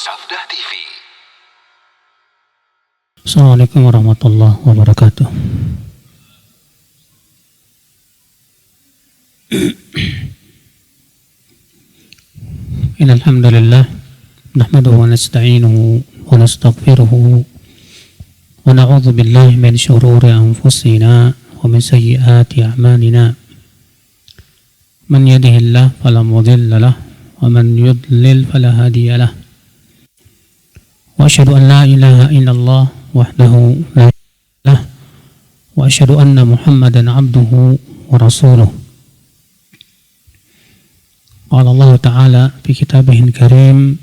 Sabda TV. Assalamualaikum warahmatullahi wabarakatuh. Innal hamdalillah nahmaduhu wa nasta'inuhu wa nastaghfiruhu wa na'udzu billahi min shururi anfusina wa min sayyiati a'malina. Man yahdihillahu fala mudilla lahu wa man yudlil fala hadiya lahu. Wa asyhadu an la ilaha illallah wahdahu la syarika lahu wa asyhadu anna Muhammadan abduhu wa rasuluh. Qala Allah Ta'ala fi kitabihil karim,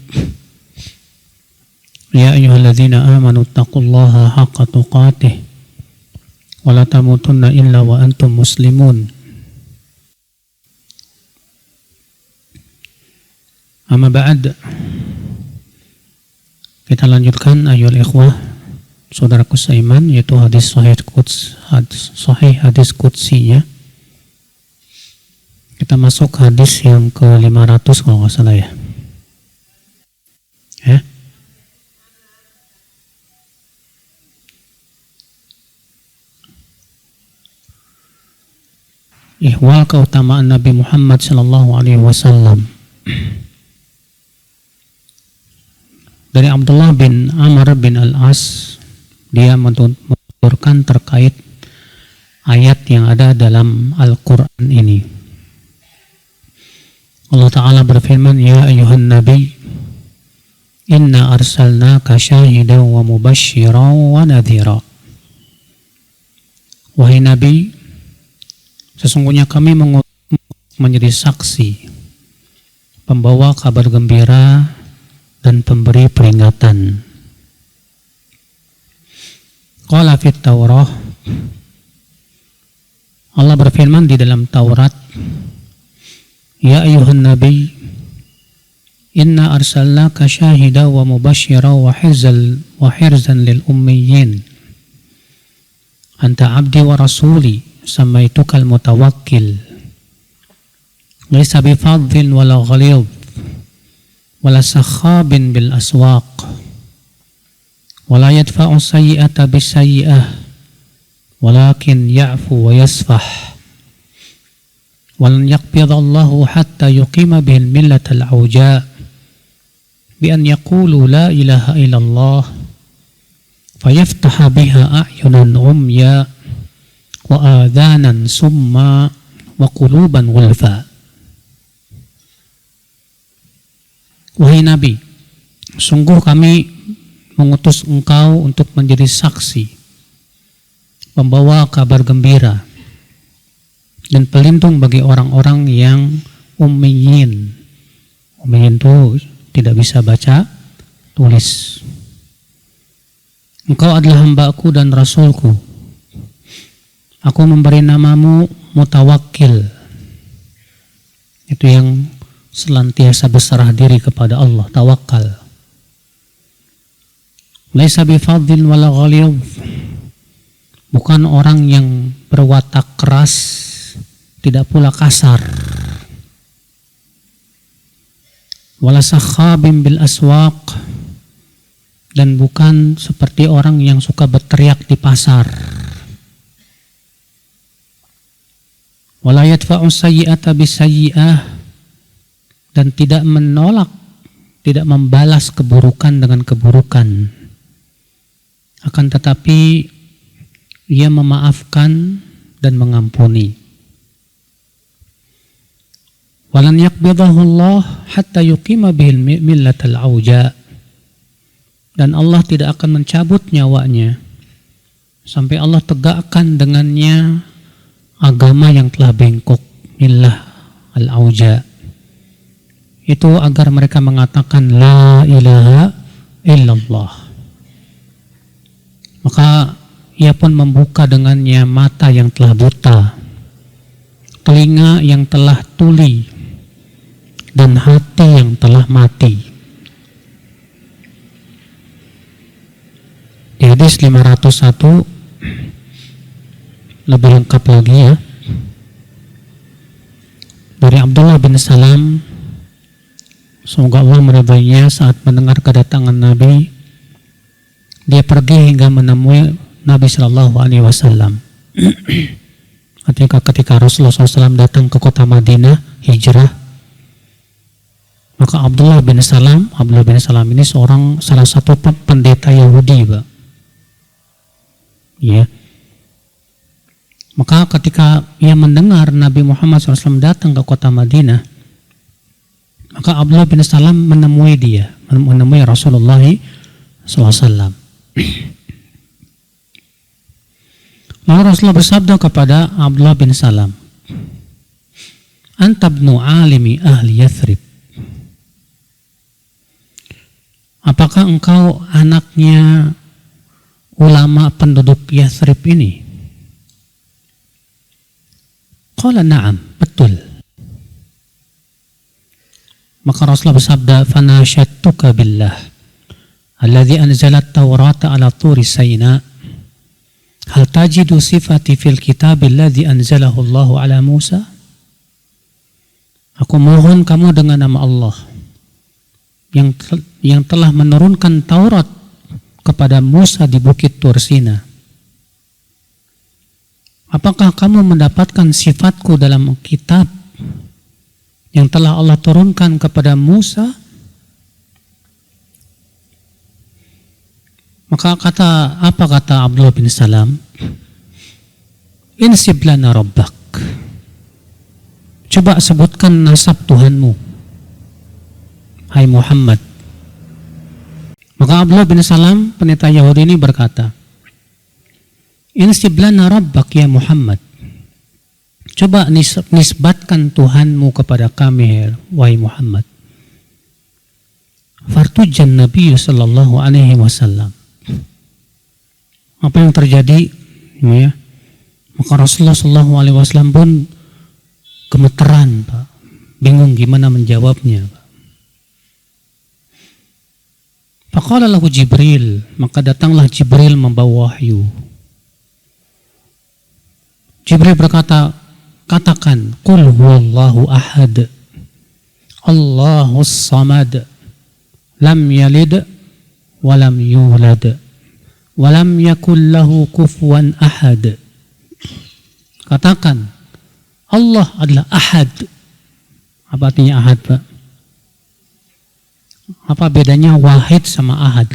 ya ayyuhalladzina amanu taqullaha haqqa tuqatih wa la tamutunna illa wa antum muslimun. Amma ba'd. Kita lanjutkan ayyuhal ikhwah, saudaraku seiman, yaitu hadis sahih hadis qudsi ya. Kita masuk hadis yang ke-500 kalau nggak salah ya. Ihwal keutamaan Nabi Muhammad sallallahu alaihi wasallam. Dari Abdullah bin Amr bin Al-As, dia menuturkan terkait ayat yang ada dalam Al-Quran ini. Allah Ta'ala berfirman, ya ayuhan nabi, inna arsalnaka syahidan wa mubashiran wa nadhira. Wahai Nabi, sesungguhnya kami menjadi saksi, pembawa kabar gembira dan pemberi peringatan. Qala fit Taurah, Allah berfirman di dalam Taurat, ya ayuhan nabi, inna arsalnaka syahida wa mubashira wa hirzan lil ummiyin. Anta abdi wa rasuli, samaitukal mutawakkil. Laisa bifadhin wala ghalidh wala sakhabin bil aswaq wala yadfa'u sayyi'ata bis sayyi'ah walakin ya'fu wa yasfah walan yaqbidallahu hatta yuqima bihil millatal auja bi an yaqulu la ilaha illallah fayaftaha biha a'yunan umya wa adhanan summa wa quluban ghulfa. Wahai Nabi, sungguh kami mengutus engkau untuk menjadi saksi, pembawa kabar gembira, dan pelindung bagi orang-orang yang ummiyin. Ummiyin itu tidak bisa baca, tulis. Engkau adalah hamba-Ku dan Rasul-Ku. Aku memberi namamu Mutawakkil. Itu yang senantiasa berserah diri kepada Allah, tawakal. Laisa bifadhin wala ghalidh, bukan orang yang berwatak keras, tidak pula kasar. Wala sakhabim bil aswaq, dan bukan seperti orang yang suka berteriak di pasar. Wala yadfa'u sayyi'ata bis sayyi'ah, dan tidak menolak, tidak membalas keburukan dengan keburukan. Akan tetapi ia memaafkan dan mengampuni. Walan yaqbidahu Allah hatta yuqima bihil millatal auja, dan Allah tidak akan mencabut nyawanya sampai Allah tegakkan dengannya agama yang telah bengkok, millah al-auja. Itu agar mereka mengatakan la ilaha illallah. Maka ia pun membuka dengannya mata yang telah buta, telinga yang telah tuli, dan hati yang telah mati. Di hadis 501 lebih lengkap lagi ya. Dari Abdullah bin Salam, Semoga Allah meridainya saat mendengar kedatangan Nabi. Dia pergi hingga menemui Nabi Shallallahu Alaihi Wasallam. Ketika Rasulullah SAW datang ke kota Madinah, hijrah, maka Abdullah bin Salam ini salah satu pendeta Yahudi, Pak. Ya. Maka ketika ia mendengar Nabi Muhammad SAW datang ke kota Madinah, maka Abdullah bin Salam menemui Rasulullah SAW. Lalu Rasulullah bersabda kepada Abdullah bin Salam, "Anta ibnu alimi ahli Yathrib." Apakah engkau anaknya ulama penduduk Yathrib ini? Qala na'am, betul. Maka Rasulullah bersabda, "Fanashattuka billah alladhi anzalat Taurata ala turi Sayna, hal tajidu sifati fil kitab alladhi anzalahu Allahu ala Musa?" Aku mohon kamu dengan nama Allah yang telah menurunkan Taurat kepada Musa di Bukit Tur Sina. Apakah kamu mendapatkan sifatku dalam kitab yang telah Allah turunkan kepada Musa? Maka apa kata Abdullah bin Salam? Insib lana rabbak. Coba sebutkan nasab Tuhanmu, hai Muhammad. Maka Abdullah bin Salam, pendeta Yahudi ini berkata, Insib lana rabbak ya Muhammad. Coba nisbatkan Tuhanmu kepada kami, wahai Muhammad. Fartujan Nabi sallallahu alaihi wasallam. Apa yang terjadi? Ya, maka Rasulullah sallallahu alaihi wasallam pun gemeteran, Pak. Bingung gimana menjawabnya, Pak. Faqala lahu Jibril, maka datanglah Jibril membawa wahyu. Jibril berkata, katakan, Qul huwallahu ahad, Allahus samad, lam yalid, walam yulad, walam yakul lahu kufuwan ahad. Katakan, Allah adalah ahad. Apa artinya ahad, Pak? Apa bedanya wahid sama ahad?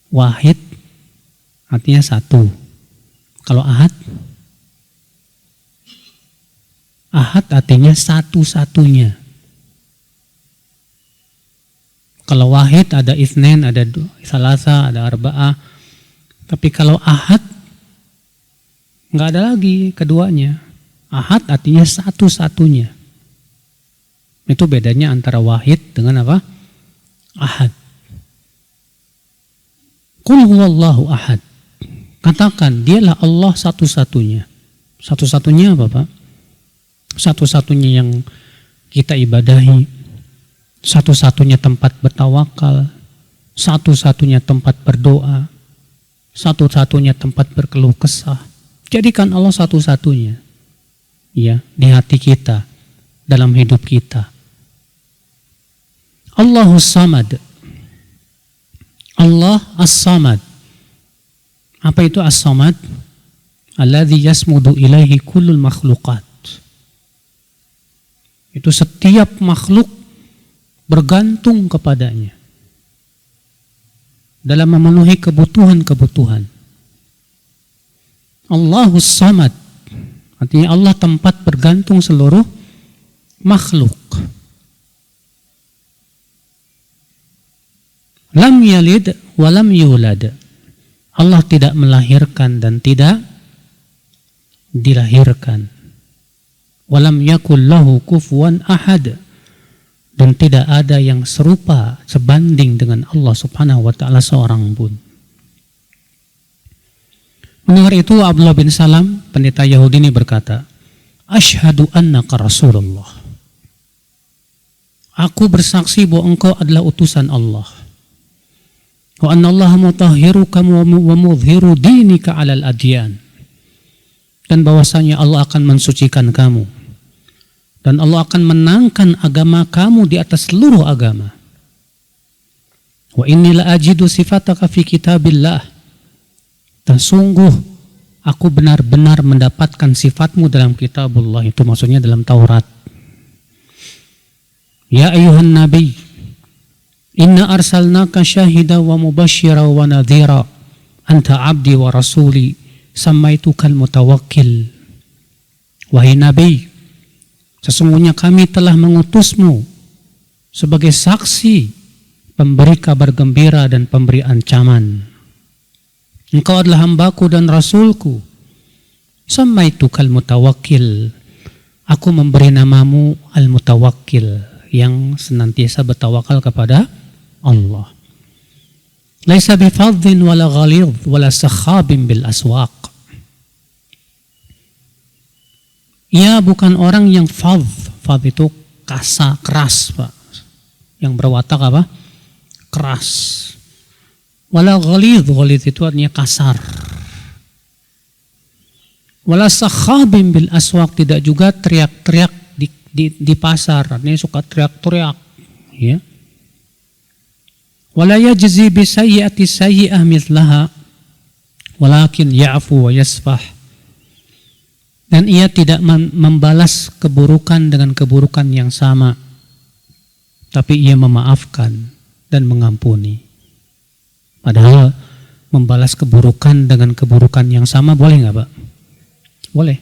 Wahid artinya satu. Kalau ahad artinya satu-satunya. Kalau wahid ada itsnain, ada salasa, ada arba'ah. Tapi kalau ahad nggak ada lagi keduanya. Ahad artinya satu-satunya. Itu bedanya antara wahid dengan apa? Ahad. Qul huwallahu ahad. Katakan, dialah Allah satu-satunya. Satu-satunya apa, Pak? Satu-satunya yang kita ibadahi. Satu-satunya tempat bertawakal. Satu-satunya tempat berdoa. Satu-satunya tempat berkeluh kesah. Jadikan Allah satu-satunya. Ya, di hati kita, dalam hidup kita. Allahus samad. Allah as-samad. Apa itu as-samad? Alladzi yasmudu ilaihi kullul makhluqat. Itu setiap makhluk bergantung kepadanya dalam memenuhi kebutuhan-kebutuhan. Allahus samad. Artinya Allah tempat bergantung seluruh makhluk. Lam yalid wa lam yulad. Allah tidak melahirkan dan tidak dilahirkan. Walam yakul lahu kufuwan ahad. Dan tidak ada yang serupa sebanding dengan Allah subhanahu wa ta'ala seorang pun. Mendengar itu Abdullah bin Salam, pendeta Yahudi ini berkata, Ashhadu annaka Rasulullah. Aku bersaksi bahwa engkau adalah utusan Allah. Wa anna Allah mutahhiruka wa mudhiru dinika 'alal adyan. Dan bahwasanya Allah akan mensucikan kamu Dan Allah akan menangkan agama kamu di atas seluruh agama. Wa inni la ajidu sifataka fi kitabillah. Dan sungguh aku benar-benar mendapatkan sifatmu dalam kitabullah. Itu maksudnya dalam Taurat. Ya ayuhan nabi, inna arsalnaka syahida wa mubashira wa nadhira. Anta abdi wa rasuli, samaitukal mutawakkil. Wahai nabi, sesungguhnya kami telah mengutusmu sebagai saksi, pemberi kabar gembira dan pemberi ancaman. Engkau adalah hambaku dan rasulku. Samaitukal mutawakkil. Aku memberi namamu al-mutawakkil, yang senantiasa bertawakal kepada Allah. Laisa bifadhin wala ghalidh wala sakhabin bil aswaq. Ia bukan orang yang fadh. Fadh itu kasar, keras, Pak. Yang berwatak apa? Keras. Wala ghalidh, ghalidh itu artinya kasar. Wala sakhabin bil aswaq, tidak juga teriak-teriak di pasar, artinya suka teriak-teriak, ya. Wala yajzi bi sayyi'ati sayyi'ah mithlaha walakin ya'fu wa yasfah. Dan ia tidak membalas keburukan dengan keburukan yang sama, tapi ia memaafkan dan mengampuni. Padahal membalas keburukan dengan keburukan yang sama boleh nggak, Pak? Boleh.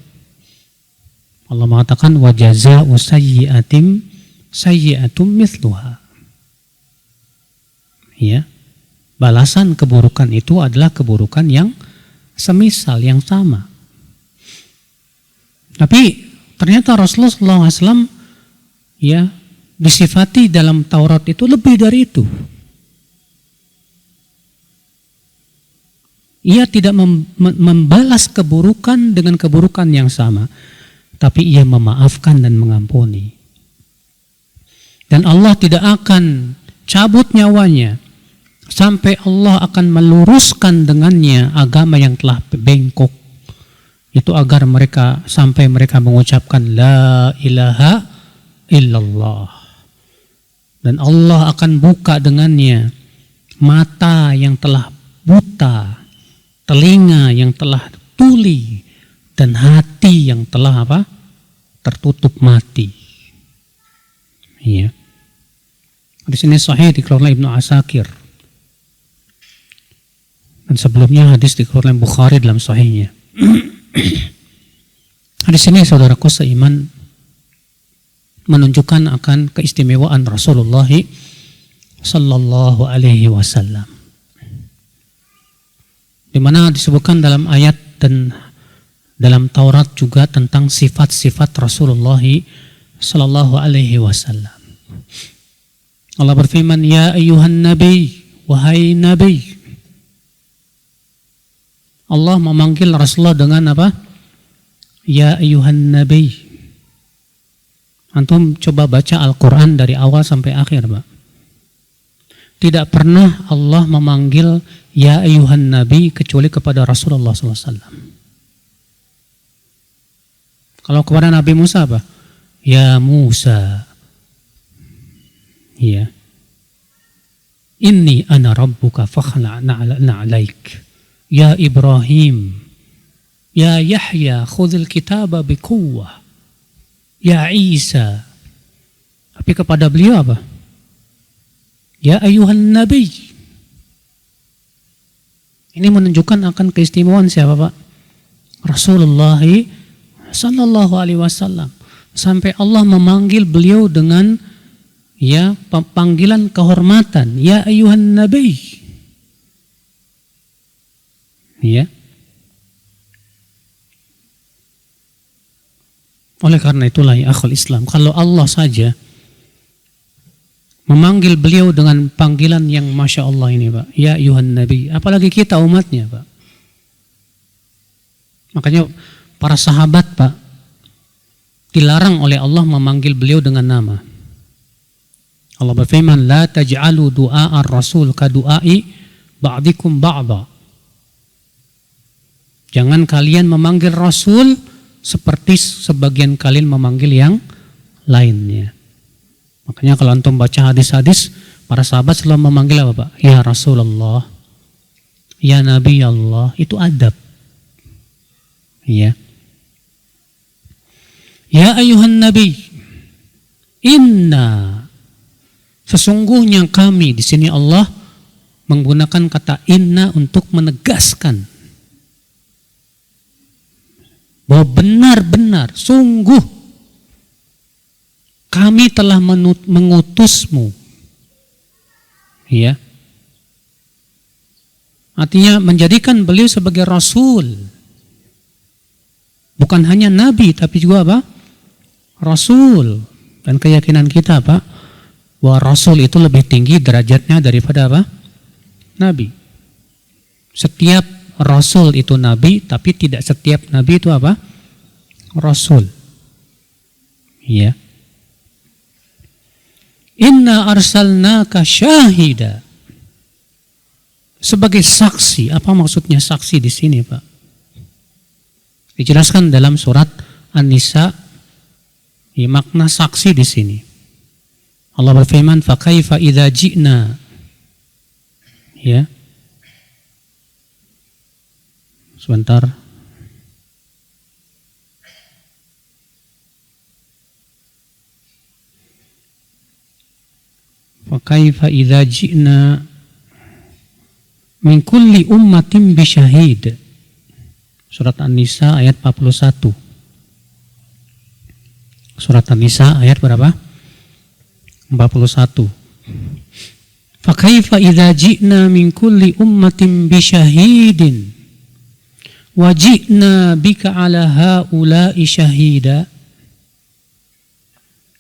Allah mengatakan wa jazaa'u sayyi'atin sayyi'atum mithluha. Ya. Balasan keburukan itu adalah keburukan yang semisal, yang sama. Tapi ternyata Rasulullah SAW ya disifati dalam Taurat itu lebih dari itu. Ia tidak membalas keburukan dengan keburukan yang sama, tapi ia memaafkan dan mengampuni. Dan Allah tidak akan cabut nyawanya sampai Allah akan meluruskan dengannya agama yang telah bengkok. Itu agar mereka sampai mereka mengucapkan la ilaha illallah. Dan Allah akan buka dengannya mata yang telah buta, telinga yang telah tuli, dan hati yang telah apa? Tertutup mati. Iya. Di sini sahih dikeluarkan Ibnu Asakir. Dan sebelumnya hadis dikeluarkan Bukhari dalam sahihnya. Hadis ini saudaraku seiman menunjukkan akan keistimewaan Rasulullah sallallahu alaihi wasallam. Di mana disebutkan dalam ayat dan dalam Taurat juga tentang sifat-sifat Rasulullah sallallahu alaihi wasallam. Allah berfirman, ya ayyuhan nabi, wahai nabi. Allah memanggil Rasulullah dengan apa? Ya ayyuhan nabi. Antum coba baca Al-Quran dari awal sampai akhir, Pak. Tidak pernah Allah memanggil ya ayyuhan nabi kecuali kepada Rasulullah SAW. Kalau kepada Nabi Musa apa? Ya Musa. Ya. Inni ana rabbuka fakhla'na 'alaik. Ya Ibrahim. Ya Yahya khudhil kitaba biquwwah. Ya Isa. Tapi kepada beliau apa? Ya ayyuhan nabi. Ini menunjukkan akan keistimewaan siapa, Pak? Rasulullah sallallahu alaihi wasallam. Sampai Allah memanggil beliau dengan ya panggilan kehormatan, ya ayyuhan nabi. Ya. Oleh karena itulah ya akhul Islam, kalau Allah saja memanggil beliau dengan panggilan yang Masya Allah ini, Pak, ya ayyuhan nabi, apalagi kita umatnya, Pak. Makanya para sahabat, Pak, dilarang oleh Allah memanggil beliau dengan nama. Allah berfirman, la taj'alu du'a ar-rasul ka du'ai ba'dikum ba'da. Jangan kalian memanggil Rasul seperti sebagian kalian memanggil yang lainnya. Makanya kalau antum baca hadis-hadis, para sahabat selalu memanggil apa Pak? Ya Rasulullah, ya Nabi Allah, itu adab. Ya. Ya ayuhan Nabi, inna, sesungguhnya kami, di sini Allah menggunakan kata inna untuk menegaskan bahwa benar-benar, sungguh kami telah mengutusmu. Ya. Artinya menjadikan beliau sebagai rasul. Bukan hanya nabi tapi juga apa? Rasul. Dan keyakinan kita Pak, bahwa rasul itu lebih tinggi derajatnya daripada apa? Nabi. Setiap rasul itu nabi, tapi tidak setiap nabi itu apa? Rasul. Ya. Inna arsalnaka syahida. Sebagai saksi. Apa maksudnya saksi di sini, Pak? Dijelaskan dalam surat An-Nisa, ya, makna saksi di sini. Allah berfirman, "Fa kaifa idza ji'na." Ya. Sebentar. Fa kaifa idza ji'na min kulli ummatin bi syahid. Surat An-Nisa ayat 41. Surat An-Nisa ayat berapa? 41. Fa kaifa idza ji'na min kulli ummatin bi syahidin wa ji'na bika 'ala haula'i syahida.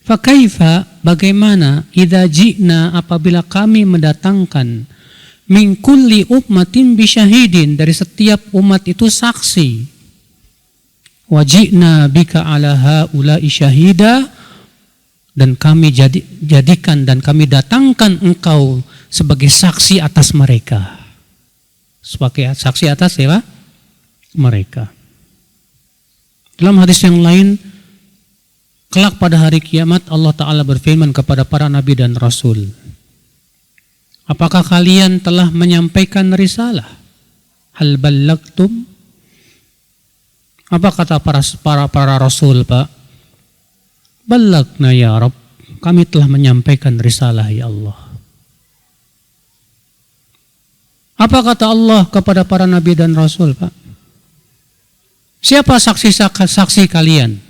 Fa kaifa, bagaimana, idza ji'na, apabila kami mendatangkan min kulli ummatin bi syahidin, dari setiap umat itu saksi. Wa ji'na bika 'ala haula'i syahida, dan kami jadikan dan kami datangkan engkau sebagai saksi atas mereka. Sebagai saksi atas siapa? Mereka. Dalam hadis yang lain, kelak pada hari kiamat Allah Ta'ala berfirman kepada para nabi dan rasul, apakah kalian telah menyampaikan risalah? Hal ballagtum? Apa kata para rasul, Pak? Ballagna ya Rabb, kami telah menyampaikan risalah ya Allah. Apa kata Allah kepada para nabi dan rasul, Pak? Siapa saksi kalian?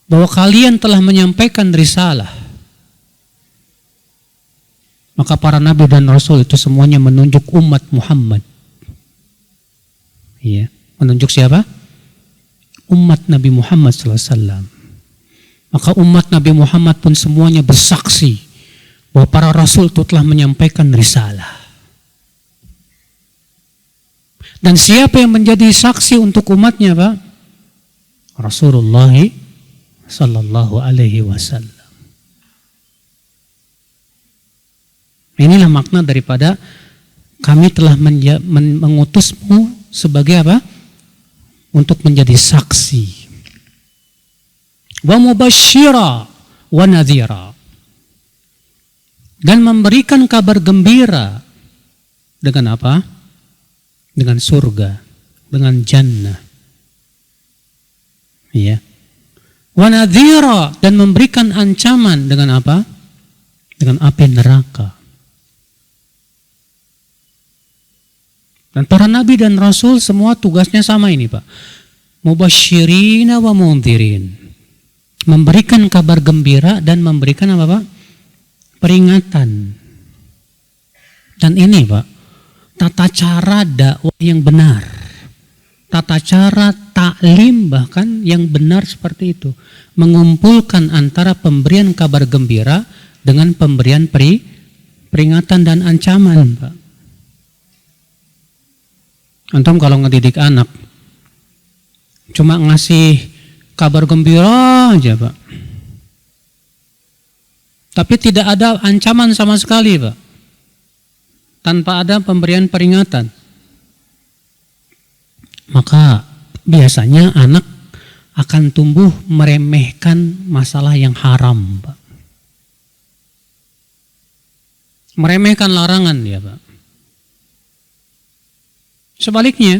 Bahwa kalian telah menyampaikan risalah. Maka para nabi dan rasul itu semuanya menunjuk umat Muhammad. Iya, menunjuk siapa? Umat Nabi Muhammad SAW. Maka umat Nabi Muhammad pun semuanya bersaksi bahwa para rasul itu telah menyampaikan risalah. Dan siapa yang menjadi saksi untuk umatnya, Pak? Rasulullah sallallahu alaihi wasallam. Inilah makna daripada kami telah mengutusmu sebagai apa? Untuk menjadi saksi. Wa mubashshira wa nadhira. Dan memberikan kabar gembira dengan apa? Dengan surga, dengan jannah. Iya. Wa nadhira, dan memberikan ancaman dengan apa? Dengan api neraka. Dan para nabi dan rasul semua tugasnya sama ini, Pak. Mubasyirina wa mundhirin. Memberikan kabar gembira dan memberikan apa, Pak? Peringatan. Dan ini, Pak, tata cara dakwah yang benar. Tata cara taklim bahkan yang benar seperti itu. Mengumpulkan antara pemberian kabar gembira dengan pemberian peringatan dan ancaman, Pak. Antum kalau ngedidik anak cuma ngasih kabar gembira aja, Pak. Tapi tidak ada ancaman sama sekali, Pak. Tanpa ada pemberian peringatan. Maka biasanya anak akan tumbuh meremehkan masalah yang haram, Pak. Meremehkan larangan dia, Pak. Sebaliknya,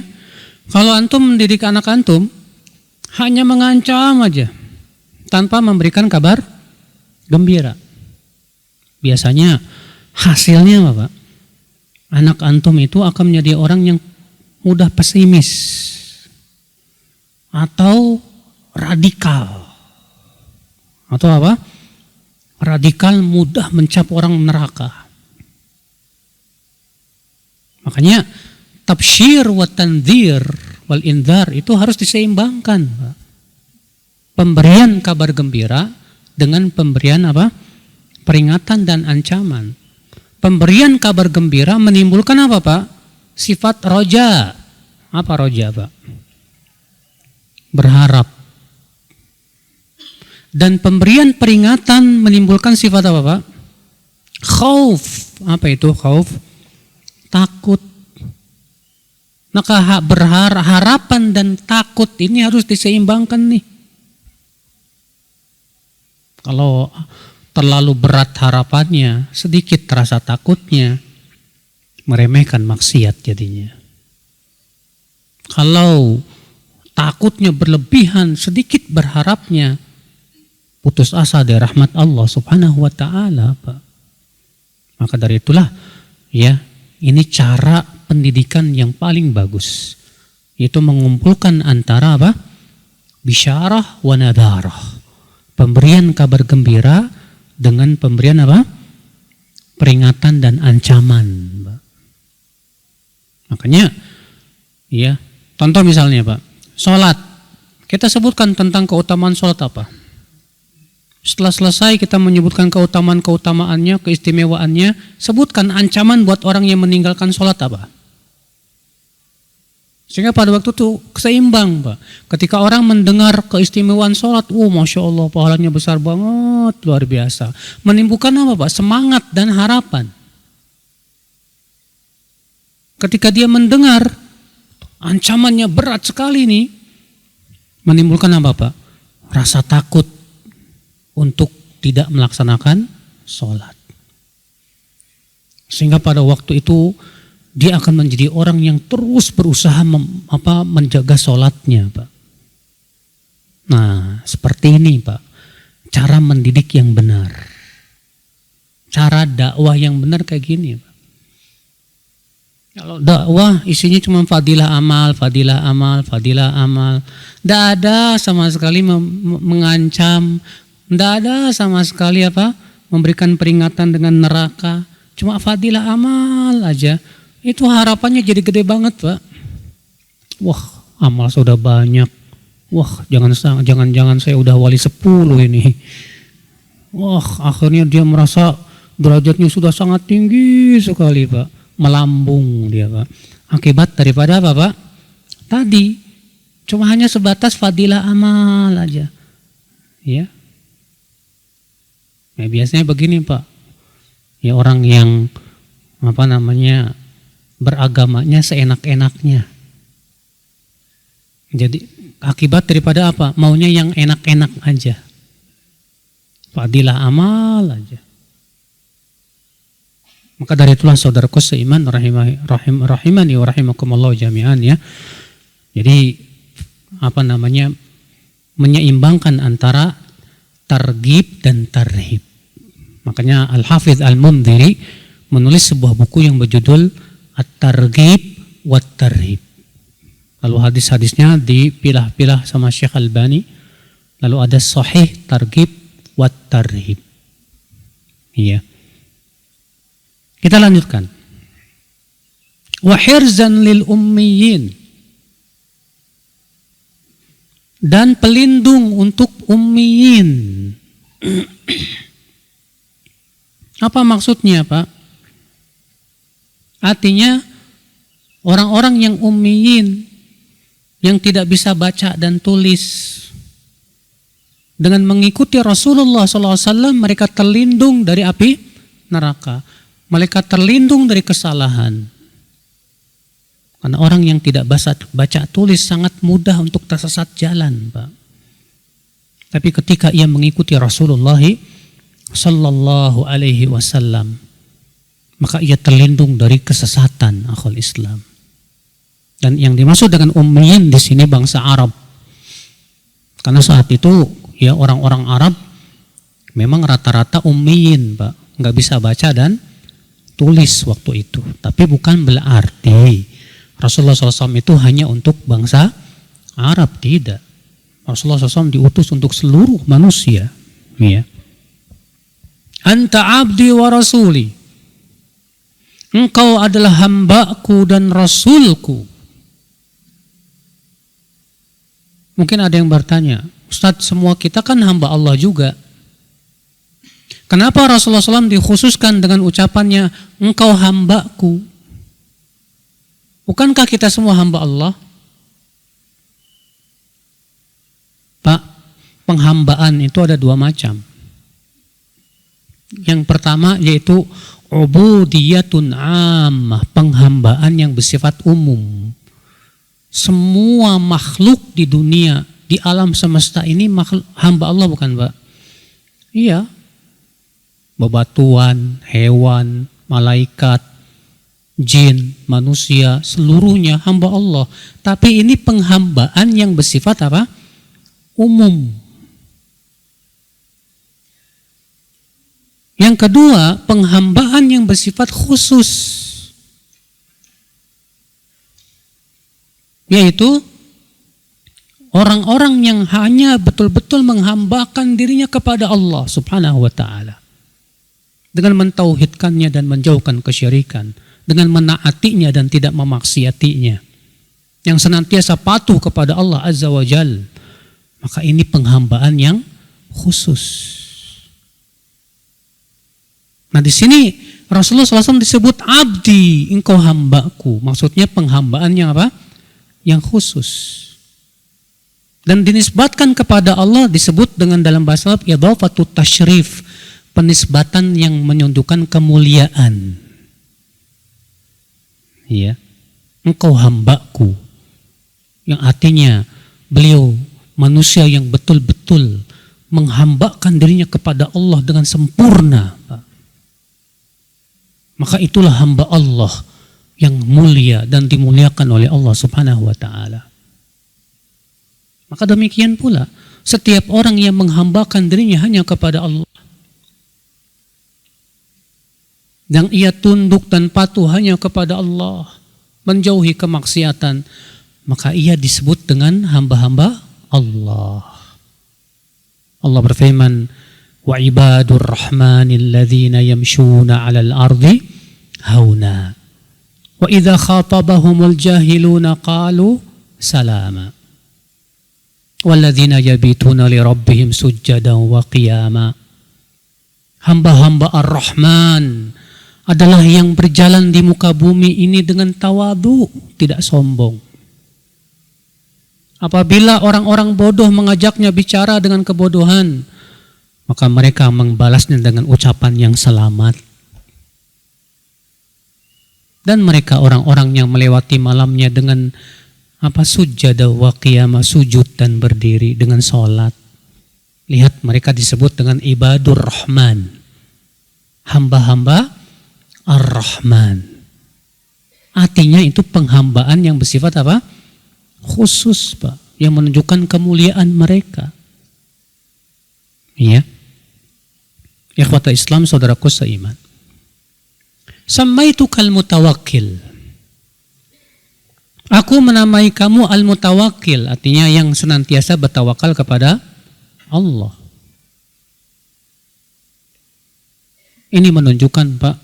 kalau antum mendidik anak antum hanya mengancam aja tanpa memberikan kabar gembira, biasanya hasilnya apa, Pak? Anak antum itu akan menjadi orang yang mudah pesimis atau radikal. Atau apa? Radikal, mudah mencap orang neraka. Makanya tabsyir wa tandzir wal indhar itu harus diseimbangkan, Pak. Pemberian kabar gembira dengan pemberian apa? Peringatan dan ancaman. Pemberian kabar gembira menimbulkan apa, Pak? Sifat roja. Apa roja, Pak? Berharap. Dan pemberian peringatan menimbulkan sifat apa, Pak? Khauf. Apa itu khauf? Takut. Maka harapan dan takut ini harus diseimbangkan nih. Kalau terlalu berat harapannya, sedikit rasa takutnya, meremehkan maksiat jadinya. Kalau takutnya berlebihan, sedikit berharapnya, putus asa dari rahmat Allah Subhanahu wa taala, Pak. Maka dari itulah ya, ini cara pendidikan yang paling bagus, yaitu mengumpulkan antara apa? Bisyarah wa nadharah. Pemberian kabar gembira dengan pemberian apa? Peringatan dan ancaman, Pak. Makanya ya, contoh misalnya, Pak, sholat. Kita sebutkan tentang keutamaan sholat apa? Setelah selesai kita menyebutkan keutamaannya, keistimewaannya, sebutkan ancaman buat orang yang meninggalkan sholat apa? Sehingga pada waktu itu seimbang, Pak. Ketika orang mendengar keistimewaan sholat, Masya Allah, pahalanya besar banget, luar biasa. Menimbulkan apa, Pak? Semangat dan harapan. Ketika dia mendengar ancamannya berat sekali nih, menimbulkan apa, Pak? Rasa takut untuk tidak melaksanakan sholat. Sehingga pada waktu itu dia akan menjadi orang yang terus berusaha menjaga sholatnya, Pak. Nah, seperti ini, Pak, cara mendidik yang benar. Cara dakwah yang benar kayak gini, Pak. Kalau dakwah isinya cuma fadilah amal, fadilah amal, fadilah amal, tidak ada sama sekali mengancam, tidak ada sama sekali apa memberikan peringatan dengan neraka, cuma fadilah amal aja. Itu harapannya jadi gede banget, Pak. Wah, amal sudah banyak. Wah, jangan saya udah wali 10 ini. Wah, akhirnya dia merasa derajatnya sudah sangat tinggi sekali, Pak. Melambung dia, Pak. Akibat daripada apa, Pak? Tadi cuma hanya sebatas fadilah amal aja. Ya. Ya biasanya begini, Pak. Ya orang yang beragamanya seenak-enaknya. Jadi akibat daripada apa? Maunya yang enak-enak aja. Fadilah amal aja. Maka dari itulah saudaraku seiman rahimani wa rahimakumullah jami'an ya. Jadi menyeimbangkan antara targhib dan tarhib. Makanya Al-Hafidz Al-Mundhiri menulis sebuah buku yang berjudul At-Targhib wa Tarhib. Lalu hadis-hadisnya dipilah-pilah sama Syekh Albani. Lalu ada Sahih Targhib wa Tarhib. Iya. Kita lanjutkan. Wa hirzan lil ummiyin. Dan pelindung untuk ummiyin. Apa maksudnya, Pak? Artinya orang-orang yang ummiyin, yang tidak bisa baca dan tulis, dengan mengikuti Rasulullah SAW, mereka terlindung dari api neraka. Mereka terlindung dari kesalahan. Karena orang yang tidak baca tulis sangat mudah untuk tersesat jalan, Pak. Tapi ketika ia mengikuti Rasulullah sallallahu alaihi wasallam, maka ia terlindung dari kesesatan akhul Islam. Dan yang dimaksud dengan ummiyin di sini bangsa Arab. Karena saat itu ya orang-orang Arab memang rata-rata ummiyin, Pak. Nggak bisa baca dan tulis waktu itu. Tapi bukan berarti Rasulullah SAW itu hanya untuk bangsa Arab, tidak. Rasulullah SAW diutus untuk seluruh manusia. Ya. Anta abdi wa rasuli. Engkau adalah hambaku dan rasulku. Mungkin ada yang bertanya, Ustadz, semua kita kan hamba Allah juga. Kenapa Rasulullah SAW dikhususkan dengan ucapannya, engkau hambaku? Bukankah kita semua hamba Allah? Pak, penghambaan itu ada dua macam. Yang pertama yaitu ubudiyatun ammah, penghambaan yang bersifat umum. Semua makhluk di dunia, di alam semesta ini hamba Allah, bukan Pak? Iya. Bebatuan, hewan, malaikat, jin, manusia, seluruhnya hamba Allah. Tapi ini penghambaan yang bersifat apa? Umum. Yang kedua, penghambaan yang bersifat khusus, yaitu orang-orang yang hanya betul-betul menghambakan dirinya kepada Allah Subhanahu wa ta'ala dengan mentauhidkannya dan menjauhkan kesyirikan, dengan menaatinya dan tidak memaksiatinya, yang senantiasa patuh kepada Allah Azza wa Jal. Maka ini penghambaan yang khusus. Nah di sini Rasulullah SAW disebut abdi, engkau hambaku. Maksudnya penghambaan yang apa? Yang khusus. Dan dinisbatkan kepada Allah disebut dengan dalam bahasa Arab idhafatut tasyrif, penisbatan yang menunjukkan kemuliaan. Ya, engkau hambaku, yang artinya beliau manusia yang betul-betul menghambakan dirinya kepada Allah dengan sempurna. Maka itulah hamba Allah yang mulia dan dimuliakan oleh Allah Subhanahu wa ta'ala. Maka demikian pula setiap orang yang menghambakan dirinya hanya kepada Allah, yang ia tunduk dan patuh hanya kepada Allah, menjauhi kemaksiatan, maka ia disebut dengan hamba-hamba Allah. Allah berfirman, wa ibadur rahmanil ladzina yamshuna 'alal ardi hauna wa idza khatabahumul jahiluna qalu salama walladzina yabituna li rabbihim sujjadan wa qiyama. Hamba-hamba Ar-Rahman adalah yang berjalan di muka bumi ini dengan tawadu, tidak sombong. Apabila orang-orang bodoh mengajaknya bicara dengan kebodohan, maka mereka membalasnya dengan ucapan yang selamat. Dan mereka orang-orang yang melewati malamnya dengan sujud wa qiyamah, sujud dan berdiri dengan sholat. Lihat, mereka disebut dengan ibadur rahman, hamba-hamba ar-Rahman. Artinya itu penghambaan yang bersifat apa? Khusus, Pak, yang menunjukkan kemuliaan mereka. Iya. Ikhwata Islam, saudaraku seiman. Samaitukal mutawakkil. Aku menamai kamu al-mutawakkil, artinya yang senantiasa bertawakal kepada Allah. Ini menunjukkan, Pak,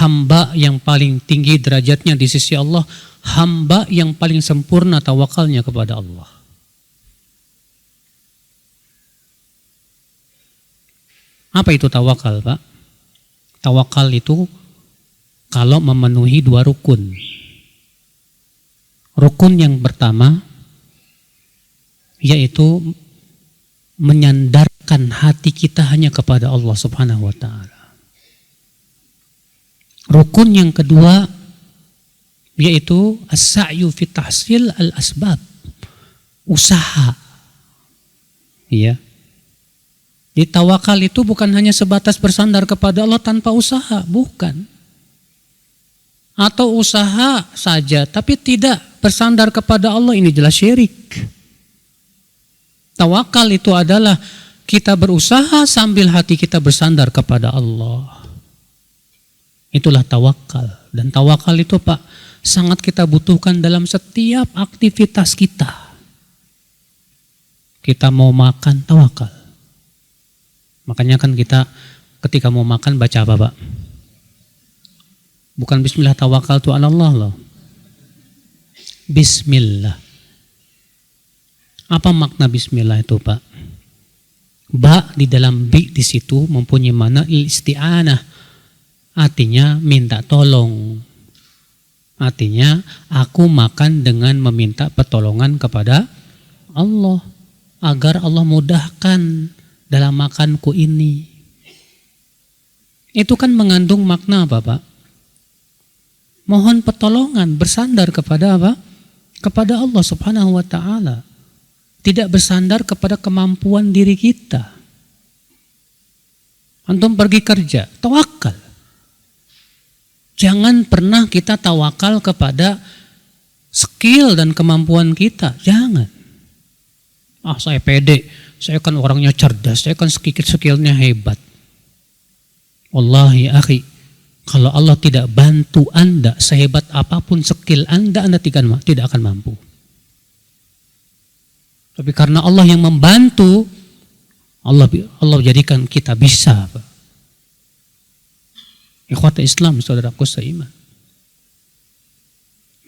hamba yang paling tinggi derajatnya di sisi Allah, hamba yang paling sempurna tawakalnya kepada Allah. Apa itu tawakal, Pak? Tawakal itu kalau memenuhi dua rukun. Rukun yang pertama yaitu menyandarkan hati kita hanya kepada Allah Subhanahu wa ta'ala. Rukun yang kedua yaitu as-sa'yu fi tahsil al-asbab, usaha. Ya, Di tawakal itu bukan hanya sebatas bersandar kepada Allah tanpa usaha, bukan. Atau usaha saja, tapi tidak bersandar kepada Allah, ini jelas syirik. Tawakal itu adalah kita berusaha sambil hati kita bersandar kepada Allah. Itulah tawakal. Dan tawakal itu Pak, sangat kita butuhkan dalam setiap aktivitas kita. Kita mau makan, tawakal. Makanya kan kita ketika mau makan baca apa Pak? Bukan bismillah, tawakal tu ala Allah loh. Bismillah. Apa makna bismillah itu Pak? Ba di dalam bi di situ mempunyai makna isti'anah. Artinya minta tolong. Artinya aku makan dengan meminta pertolongan kepada Allah. Agar Allah mudahkan dalam makanku ini. Itu kan mengandung makna apa Pak? Mohon pertolongan, bersandar kepada apa? Kepada Allah Subhanahu wa ta'ala. Tidak bersandar kepada kemampuan diri kita. Antum pergi kerja, tawakal. Jangan pernah kita tawakal kepada skill dan kemampuan kita. Jangan. Saya pede, saya kan orangnya cerdas, saya kan skillnya hebat. Wallahi akhi, kalau Allah tidak bantu Anda, sehebat apapun skill Anda tidak akan mampu. Tapi karena Allah yang membantu, Allah jadikan kita bisa. Ikhwata Islam, saudaraku seiman.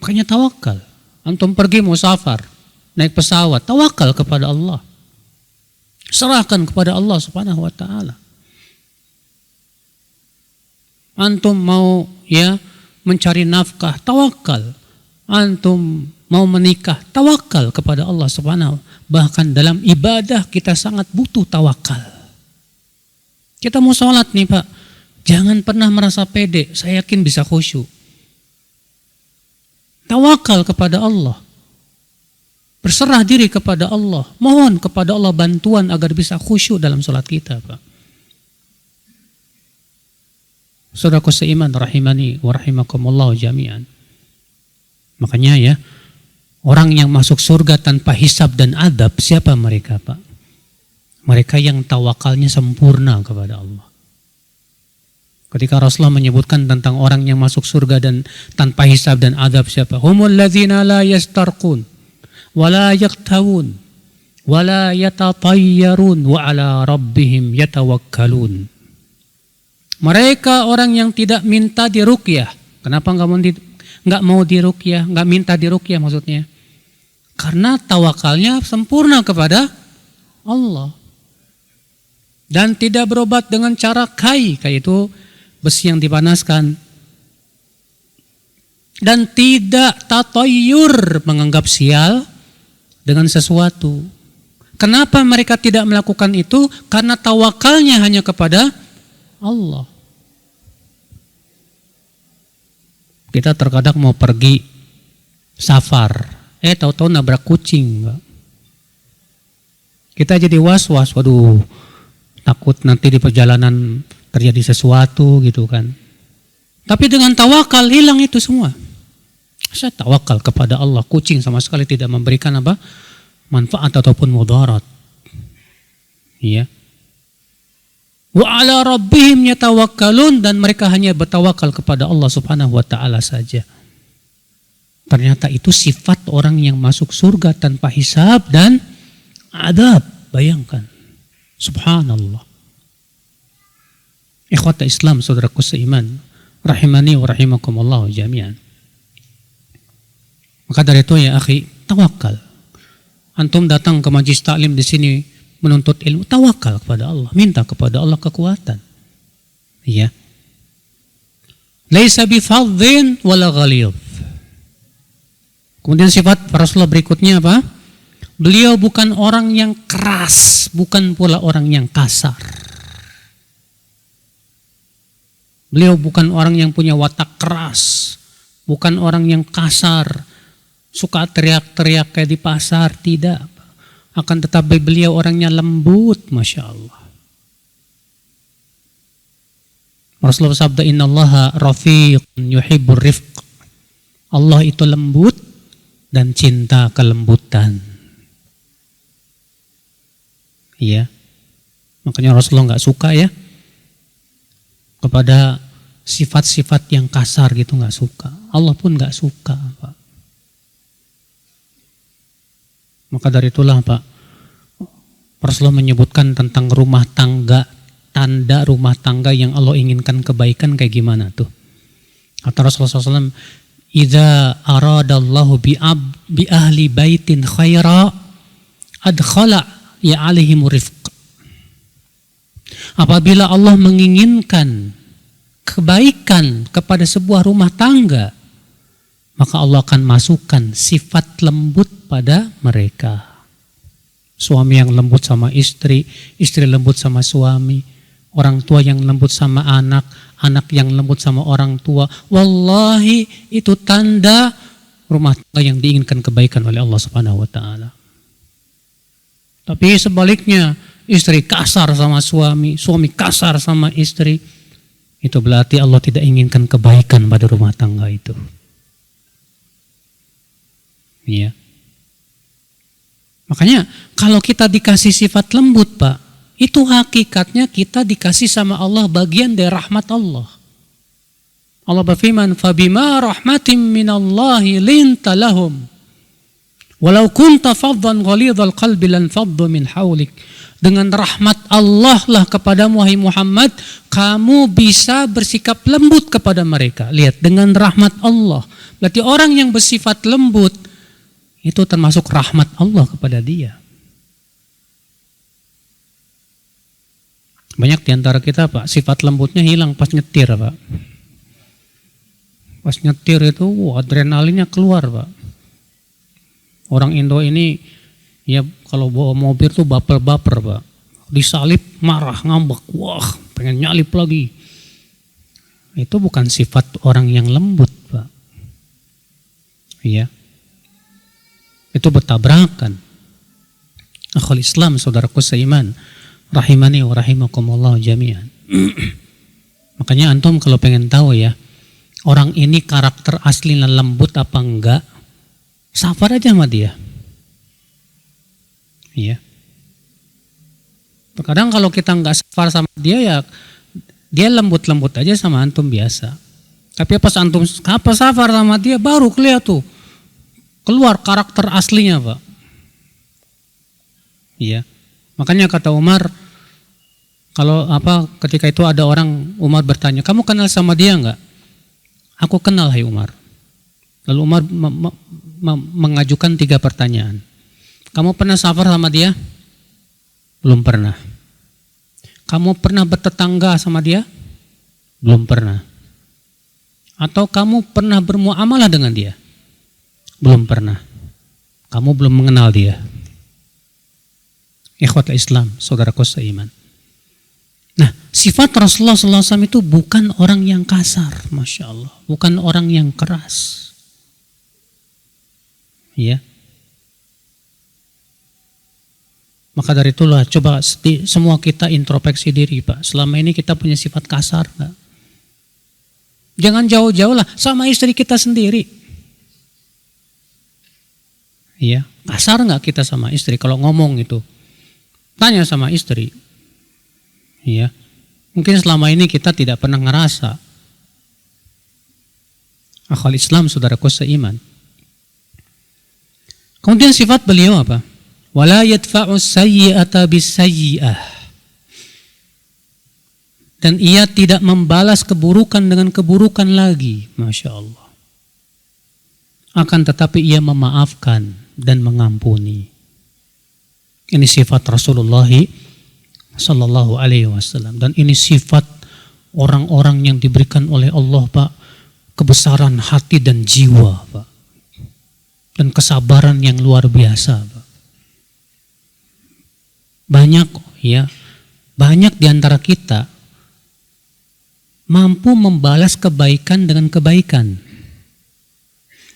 Makanya tawakal. Antum pergi mau safar, naik pesawat, tawakal kepada Allah. Serahkan kepada Allah Subhanahu wa ta'ala. Antum mau mencari nafkah, tawakal. Antum mau menikah, tawakal kepada Allah Subhanahu. Bahkan dalam ibadah kita sangat butuh tawakal. Kita mau sholat nih Pak, jangan pernah merasa pede, saya yakin bisa khusyuk. Tawakal kepada Allah. Berserah diri kepada Allah. Mohon kepada Allah bantuan agar bisa khusyuk dalam sholat kita Pak. Saudaraku seiman rahimani wa rahimakumullah jami'an. Makanya orang yang masuk surga tanpa hisab dan adab, siapa mereka Pak? Mereka yang tawakalnya sempurna kepada Allah. Ketika Rasulullah menyebutkan tentang orang yang masuk surga dan tanpa hisab dan adab, siapa? Humul ladzina la yastarqun wa la yaktawun wa la yatatayyarun wa ala rabbihim yatawakkalun. Mereka orang yang tidak minta diruqyah. Kenapa enggak mau diruqyah, enggak minta diruqyah maksudnya? Karena tawakalnya sempurna kepada Allah. Dan tidak berobat dengan cara kai itu besi yang dipanaskan. Dan tidak tatayyur, menganggap sial dengan sesuatu. Kenapa mereka tidak melakukan itu? Karena tawakalnya hanya kepada Allah. Kita terkadang mau pergi safar, tahu-tahu nabrak kucing. Kita jadi was-was, waduh, takut nanti di perjalanan terjadi sesuatu gitu kan. Tapi dengan tawakal hilang itu semua. Saya tawakal kepada Allah, kucing sama sekali tidak memberikan manfaat ataupun mudarat. Iya. Wa ala rabbihim yatawakkalun, dan mereka hanya bertawakal kepada Allah Subhanahu wa ta'ala saja. Ternyata itu sifat orang yang masuk surga tanpa hisab dan adab. Bayangkan. Subhanallah. Ikhwata Islam, saudaraku seiman, rahimani wa rahimakumullah jami'an. Maka dari itu ya akhi, tawakal. Antum datang ke majlis taklim di sini menuntut ilmu, tawakal kepada Allah, minta kepada Allah kekuatan. Iya. Laisa bifadhin wala ghalidh. Kemudian sifat Rasulullah berikutnya apa? Beliau bukan orang yang keras, bukan pula orang yang kasar. Beliau bukan orang yang punya watak keras, bukan orang yang kasar, suka teriak-teriak kayak di pasar, tidak. Akan tetapi beliau orangnya lembut, Masya Allah. Rasulullah sabda, innallaha rafiqun yuhibbur rifq. Allah itu lembut dan cinta kelembutan. Iya. Makanya Rasulullah nggak suka ya kepada sifat-sifat yang kasar gitu, nggak suka. Allah pun nggak suka, Pak. Maka dari itulah, Pak, Rasulullah menyebutkan tentang rumah tangga, tanda rumah tangga yang Allah inginkan kebaikan kayak gimana tuh. Kata Rasulullah SAW, idza aradallahu bi ahli baitin khaira adkhala ya alaihim rifq. Apabila Allah menginginkan kebaikan kepada sebuah rumah tangga, maka Allah akan masukkan sifat lembut pada mereka. Suami yang lembut sama istri, istri lembut sama suami, orang tua yang lembut sama anak, anak yang lembut sama orang tua. Wallahi itu tanda rumah tangga yang diinginkan kebaikan oleh Allah Subhanahu wa taala. Tapi sebaliknya, istri kasar sama suami, suami kasar sama istri, itu berarti Allah tidak inginkan kebaikan pada rumah tangga itu. Iya. Makanya kalau kita dikasih sifat lembut, Pak, itu hakikatnya kita dikasih sama Allah bagian dari rahmat Allah. Allah berfirman, "Fabima rahmatim minallahi linta lahum. Walau kunta faddan ghalidhal qalbi lan faddu min haulik." Dengan rahmat Allah lah kepadamu, wahai Muhammad, kamu bisa bersikap lembut kepada mereka. Lihat, dengan rahmat Allah. Berarti orang yang bersifat lembut itu termasuk rahmat Allah kepada dia. Banyak diantara kita, Pak, sifat lembutnya hilang pas nyetir, Pak. Pas nyetir itu adrenalinnya keluar, Pak. Orang Indo ini ya kalau bawa mobil tuh baper-baper, Pak. Disalip marah, ngambek, wah pengen nyalip lagi. Itu bukan sifat orang yang lembut, Pak. Iya. Itu bertabrakan. Akhul Islam, saudaraku seiman, rahimani wa rahimakumullah jami'an. Makanya antum kalau pengen tahu ya, orang ini karakter aslinya lembut apa enggak, safar aja sama dia. Iya. Terkadang kalau kita enggak safar sama dia ya, dia lembut-lembut aja sama antum biasa. Tapi pas antum safar sama dia baru kelihatan tuh keluar karakter aslinya, Pak. Iya. Makanya kata Umar, kalau ketika itu ada orang, Umar bertanya, kamu kenal sama dia enggak? Aku kenal, hai Umar. Lalu Umar mengajukan 3 pertanyaan. Kamu pernah safar sama dia? Belum pernah. Kamu pernah bertetangga sama dia? Belum pernah. Atau kamu pernah bermuamalah dengan dia? Belum pernah. Kamu belum mengenal dia. Ikhwatul Islam, saudaraku seiman. Nah, sifat Rasulullah SAW itu bukan orang yang kasar, Masya Allah. Bukan orang yang keras. Ya. Maka dari itulah coba semua kita introspeksi diri, Pak. Selama ini kita punya sifat kasar enggak? Jangan jauh-jauh lah sama istri kita sendiri. Iya, kasar enggak kita sama istri kalau ngomong itu? Tanya sama istri. Iya. Mungkin selama ini kita tidak pernah ngerasa. Akhul Islam, saudaraku seiman. Kemudian sifat beliau apa? Wala yadfa'u sayyi'ata bis-sayyi'ah. Dan ia tidak membalas keburukan dengan keburukan lagi. Masya Allah. Akan tetapi ia memaafkan dan mengampuni. Ini sifat Rasulullah Sallallahu Alaihi Wasallam. Dan ini sifat orang-orang yang diberikan oleh Allah, Pak, kebesaran hati dan jiwa, Pak, dan kesabaran yang luar biasa, Pak. Banyak di antara kita mampu membalas kebaikan dengan kebaikan.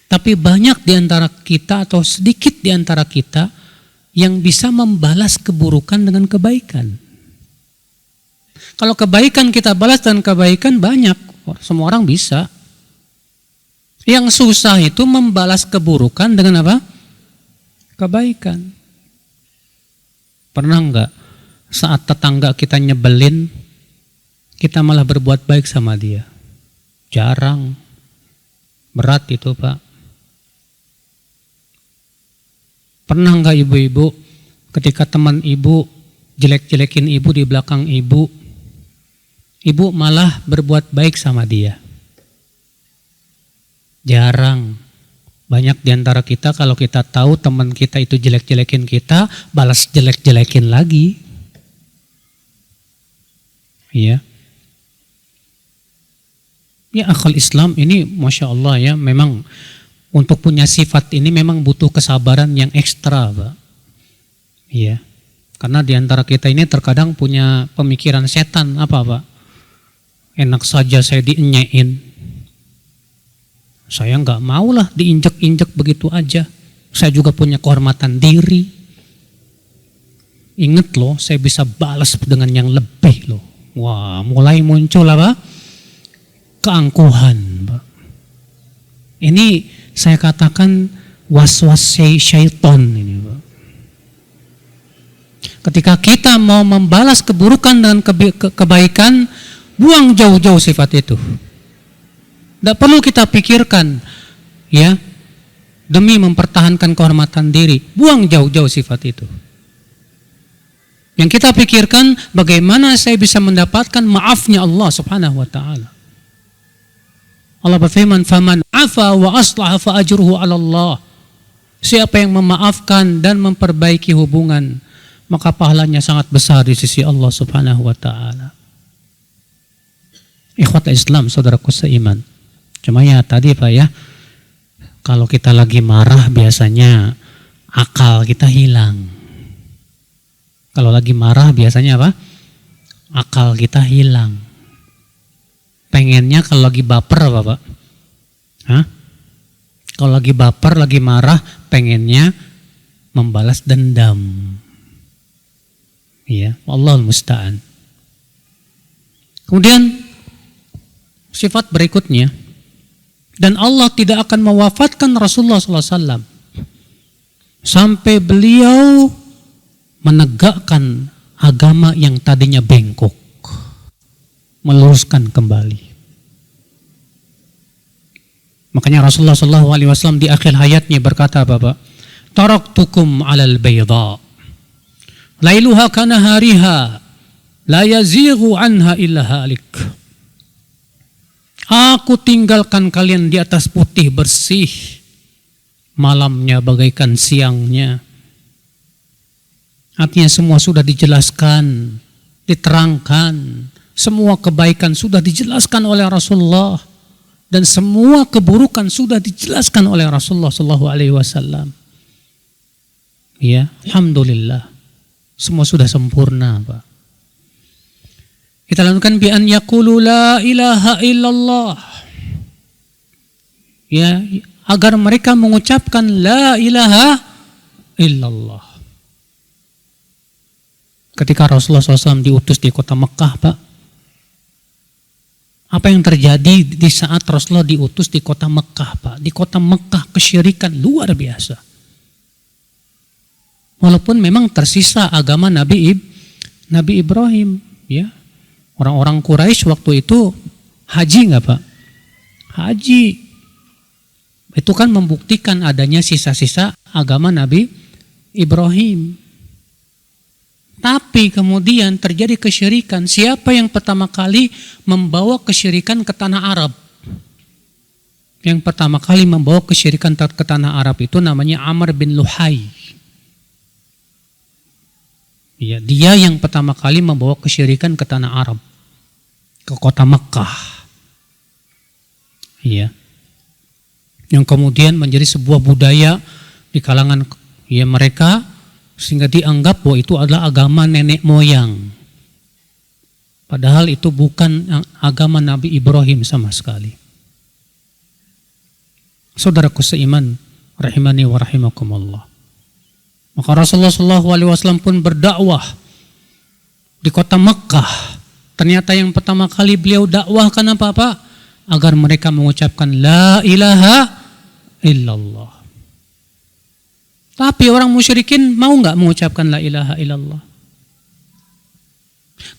Tapi banyak di antara kita atau sedikit di antara kita yang bisa membalas keburukan dengan kebaikan. Kalau kebaikan kita balas dan kebaikan banyak, semua orang bisa. Yang susah itu membalas keburukan dengan apa? Kebaikan. Pernah enggak saat tetangga kita nyebelin, kita malah berbuat baik sama dia? Jarang. Berat itu, Pak. Pernah enggak ibu-ibu ketika teman ibu jelek-jelekin ibu di belakang ibu, ibu malah berbuat baik sama dia? Jarang. Banyak diantara kita kalau kita tahu teman kita itu jelek-jelekin kita, balas jelek-jelekin lagi. Iya. Ya akal Islam ini Masya Allah ya, memang untuk punya sifat ini memang butuh kesabaran yang ekstra, Pak. Iya. Karena diantara kita ini terkadang punya pemikiran setan, apa Pak? Enak saja saya dienyein. Saya nggak maulah diinjek-injek begitu aja. Saya juga punya kehormatan diri. Ingat loh, saya bisa balas dengan yang lebih loh. Wah, mulai muncul apa? Keangkuhan, Pak. Ini saya katakan was-was syaitan ini, Pak. Ketika kita mau membalas keburukan dengan kebaikan, buang jauh-jauh sifat itu. Tidak perlu kita pikirkan, ya, demi mempertahankan kehormatan diri, buang jauh-jauh sifat itu. Yang kita pikirkan bagaimana saya bisa mendapatkan maafnya Allah Subhanahu wa taala. Allah berfirman, "Faman afa wa aslaha fa ajruhu 'ala Allah." Siapa yang memaafkan dan memperbaiki hubungan, maka pahalanya sangat besar di sisi Allah Subhanahu wa taala. Ikhwat Islam, saudaraku seiman. Cuma ya tadi Pak ya, kalau kita lagi marah biasanya akal kita hilang. Kalau lagi marah biasanya apa? Akal kita hilang. Pengennya kalau lagi baper apa Pak? Hah? Kalau lagi baper, lagi marah, pengennya membalas dendam. Iya, Allahul musta'an. Kemudian sifat berikutnya, dan Allah tidak akan mewafatkan Rasulullah SAW sampai beliau menegakkan agama yang tadinya bengkok, meluruskan kembali. Makanya Rasulullah SAW di akhir hayatnya berkata apa Pak? Taraktukum alal bayda, lailuha kanahariha, la yazighu anha illa halik. Aku tinggalkan kalian di atas putih bersih, malamnya bagaikan siangnya. Artinya semua sudah dijelaskan, diterangkan, semua kebaikan sudah dijelaskan oleh Rasulullah, dan semua keburukan sudah dijelaskan oleh Rasulullah SAW. Ya, alhamdulillah, semua sudah sempurna, Pak. Kita lanjutkan bi an yaqulu la ilaha illallah. Ya, agar mereka mengucapkan la ilaha illallah. Ketika Rasulullah SAW diutus di kota Mekah, Pak, apa yang terjadi di saat Rasulullah diutus di kota Mekah, Pak? Di kota Mekah kesyirikan luar biasa. Walaupun memang tersisa agama Nabi Ibrahim, ya. Orang-orang Quraisy waktu itu haji nggak Pak? Haji. Itu kan membuktikan adanya sisa-sisa agama Nabi Ibrahim. Tapi kemudian terjadi kesyirikan. Siapa yang pertama kali membawa kesyirikan ke tanah Arab? Yang pertama kali membawa kesyirikan ke tanah Arab itu namanya Amr bin Luhai. Ya, dia yang pertama kali membawa kesyirikan ke tanah Arab, ke kota Mekah. Ya. Yang kemudian menjadi sebuah budaya di kalangan ya mereka, sehingga dianggap bahwa itu adalah agama nenek moyang. Padahal itu bukan agama Nabi Ibrahim sama sekali. Saudaraku seiman, rahimani wa rahimakumullah. Maka Rasulullah SAW pun berdakwah di kota Mekah Ternyata yang pertama kali beliau dakwahkan apa? Agar mereka mengucapkan la ilaha illallah. Tapi orang musyrikin mau nggak mengucapkan la ilaha illallah?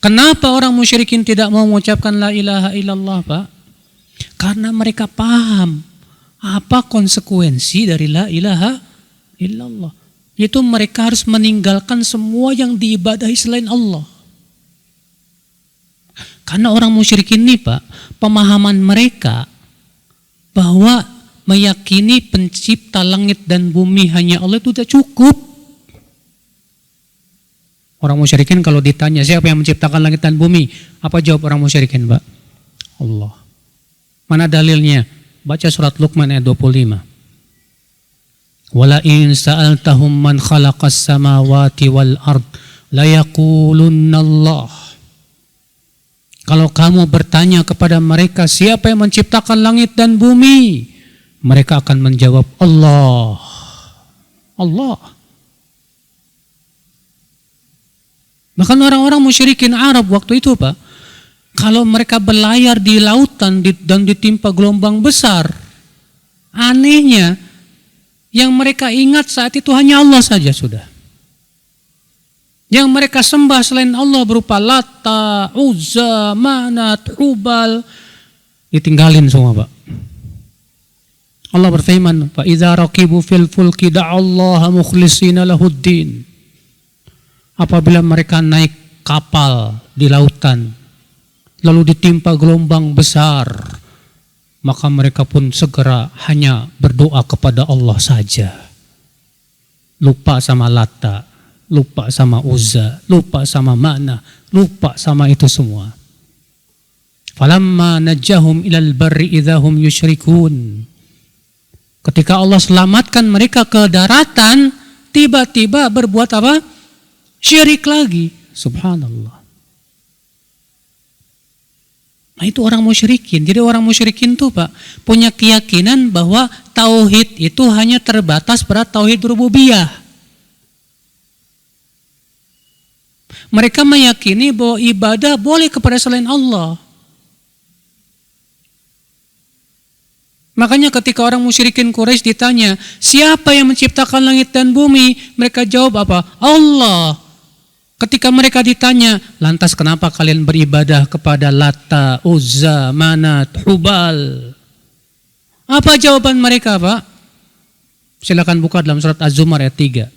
Kenapa orang musyrikin tidak mau mengucapkan la ilaha illallah, Pak? Karena mereka paham apa konsekuensi dari la ilaha illallah. Yaitu mereka harus meninggalkan semua yang diibadahi selain Allah. Karena orang musyrikin ini, Pak, pemahaman mereka bahwa meyakini pencipta langit dan bumi hanya Allah itu tidak cukup. Orang musyrikin kalau ditanya siapa yang menciptakan langit dan bumi, apa jawab orang musyrikin, Pak? Allah. Mana dalilnya? Baca surat Luqman ayat 25. Wala in sa'altahum man khalaqas samawati wal ard la yaqulunna Allah. Kalau kamu bertanya kepada mereka siapa yang menciptakan langit dan bumi, mereka akan menjawab Allah. Allah. Bahkan orang-orang musyrikin Arab waktu itu, Pak, kalau mereka berlayar di lautan dan ditimpa gelombang besar, anehnya yang mereka ingat saat itu hanya Allah saja sudah. Yang mereka sembah selain Allah berupa Lata, Uzza, Manat, Hubal, ditinggalin semua, Pak. Allah berfirman, fa idza raqibu fil fulki da'allaha mukhlishina lahuddin. Apabila mereka naik kapal di lautan lalu ditimpa gelombang besar, maka mereka pun segera hanya berdoa kepada Allah saja. Lupa sama Lata, lupa sama Uzza, lupa sama Mana, lupa sama itu semua. Falamma najjahum ilal barri idzahum yusyrikun. Ketika Allah selamatkan mereka ke daratan, tiba-tiba berbuat apa? Syirik lagi. Subhanallah. Nah, itu orang musyrikin. Jadi orang musyrikin tuh, Pak, punya keyakinan bahwa tauhid itu hanya terbatas pada tauhid rububiyah. Mereka meyakini bahwa ibadah boleh kepada selain Allah. Makanya ketika orang musyrikin Quraisy ditanya, siapa yang menciptakan langit dan bumi? Mereka jawab apa? Allah. Ketika mereka ditanya, lantas kenapa kalian beribadah kepada Lata, Uzza, Manat, Hubal? Apa jawaban mereka, Pak? Silakan buka dalam surat Az-Zumar ayat 3.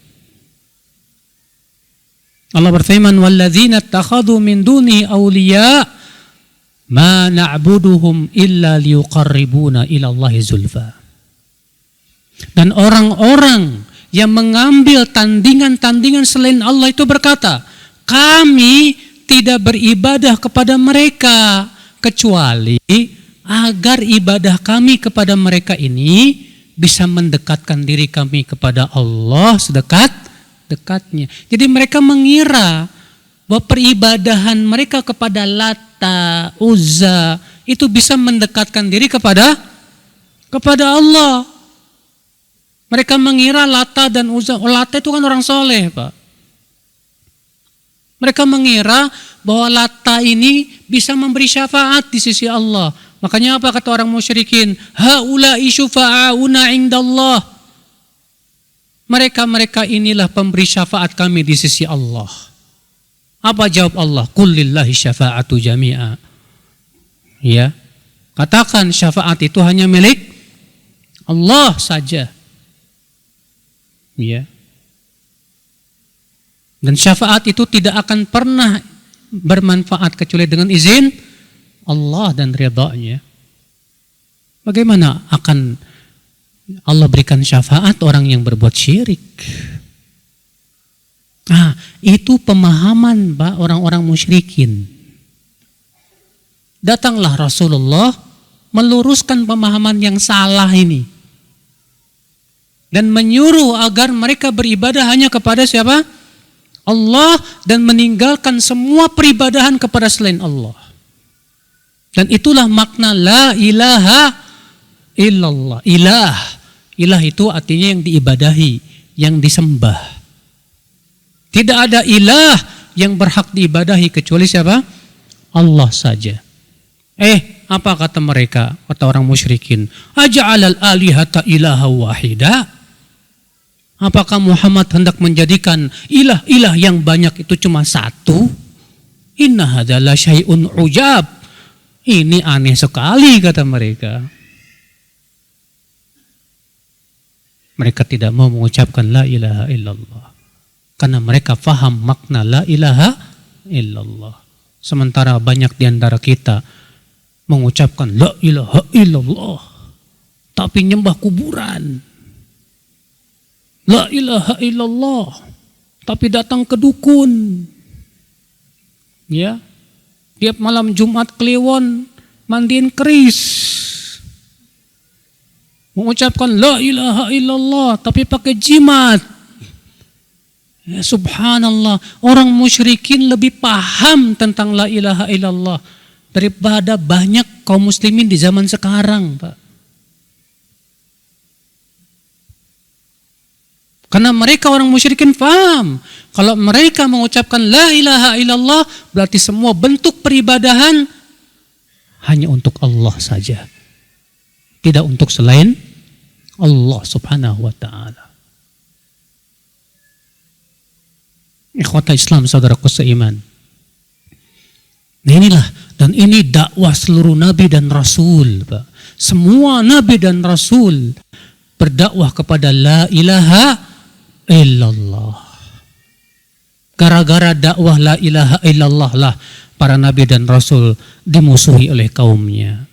Allah berfirman, "Walladzina ittakhadhu min duni awliya ma na'buduhum illa liyuqarribuna ila Allahi zulfa." Dan orang-orang yang mengambil tandingan-tandingan selain Allah itu berkata, kami tidak beribadah kepada mereka kecuali agar ibadah kami kepada mereka ini bisa mendekatkan diri kami kepada Allah sedekat-dekatnya. Jadi mereka mengira bahwa peribadahan mereka kepada Lata, Uzza itu bisa mendekatkan diri kepada Allah. Mereka mengira Lata dan Uzza, Lata itu kan orang soleh, Pak. Mereka mengira bahwa Lata ini bisa memberi syafaat di sisi Allah. Makanya apa kata orang musyrikin? Haula'i syufa'auna indallah. Mereka inilah pemberi syafaat kami di sisi Allah. Apa jawab Allah? Qul lillahi syafa'atu jami'a. Ya. Katakan syafaat itu hanya milik Allah saja. Ya. Dan syafaat itu tidak akan pernah bermanfaat kecuali dengan izin Allah dan ridha-Nya. Bagaimana akan Allah berikan syafaat orang yang berbuat syirik? Nah, itu pemahaman orang-orang musyrikin. Datanglah Rasulullah meluruskan pemahaman yang salah ini dan menyuruh agar mereka beribadah hanya kepada siapa? Allah, dan meninggalkan semua peribadahan kepada selain Allah. Dan itulah makna la ilaha illallah. Ilah itu artinya yang diibadahi, yang disembah. Tidak ada ilah yang berhak diibadahi kecuali siapa? Allah saja. Apa kata mereka? Kata orang musyrikin, aja'alal alihata ilaha wahida? Apakah Muhammad hendak menjadikan ilah-ilah yang banyak itu cuma satu? Inna hadzal syai'un ujab. Ini aneh sekali, kata mereka. Mereka tidak mau mengucapkan la ilaha illallah. Karena mereka faham makna la ilaha illallah. Sementara banyak di antara kita mengucapkan la ilaha illallah, tapi nyembah kuburan. La ilaha illallah, tapi datang ke dukun. Ya, tiap malam Jumat Kliwon mandiin keris. Mengucapkan la ilaha illallah, tapi pakai jimat. Ya, subhanallah, orang musyrikin lebih paham tentang la ilaha illallah daripada banyak kaum muslimin di zaman sekarang, Pak. Karena mereka orang musyrikin paham, kalau mereka mengucapkan la ilaha illallah, berarti semua bentuk peribadahan hanya untuk Allah saja. Tidak untuk selain Allah subhanahu wa ta'ala. Ikhwata Islam, saudaraku seiman. Nah inilah, dan ini dakwah seluruh nabi dan rasul, Pak. Semua nabi dan rasul berdakwah kepada la ilaha illallah. Gara-gara dakwah la ilaha illallah lah para nabi dan rasul dimusuhi oleh kaumnya.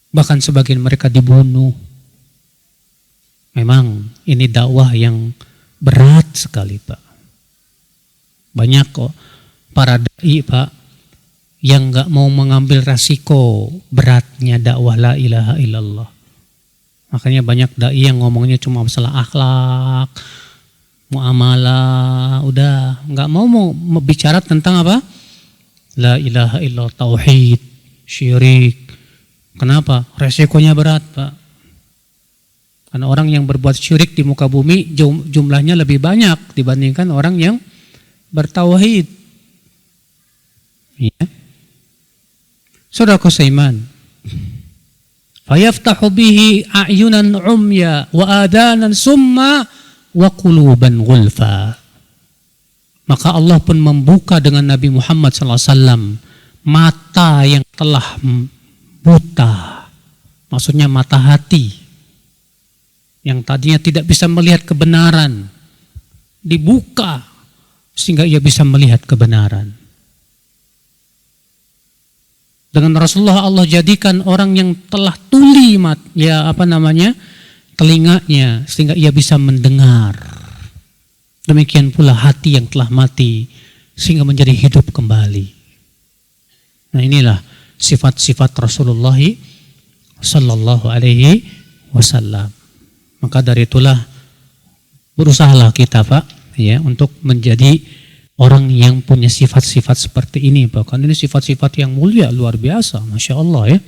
Bahkan sebagian mereka dibunuh. Memang ini dakwah yang berat sekali, Pak. Banyak kok para dai, Pak, yang gak mau mengambil resiko beratnya dakwah la ilaha illallah. Makanya banyak dai yang ngomongnya cuma masalah akhlak, muamalah, udah nggak mau bicara tentang apa? La ilaha illallah, tauhid, syirik. Kenapa? Resikonya berat, Pak. Karena orang yang berbuat syirik di muka bumi jumlahnya lebih banyak dibandingkan orang yang bertauhid. Ya. Saudaraku seiman, fayaftahu bihi a'yunan umya wa adanan summa wa quluban ghulfa. Maka Allah pun membuka dengan Nabi Muhammad SAW mata yang telah buta, maksudnya mata hati yang tadinya tidak bisa melihat kebenaran, dibuka sehingga ia bisa melihat kebenaran. Dengan Rasulullah Allah jadikan orang yang telah tuli telinganya sehingga ia bisa mendengar. Demikian pula hati yang telah mati sehingga menjadi hidup kembali. Nah inilah sifat-sifat Rasulullah sallallahu alaihi wasallam. Maka dari itulah berusahalah kita, Pak, ya, untuk menjadi orang yang punya sifat-sifat seperti ini, Pak. Kan ini sifat-sifat yang mulia, luar biasa, Masya Allah ya.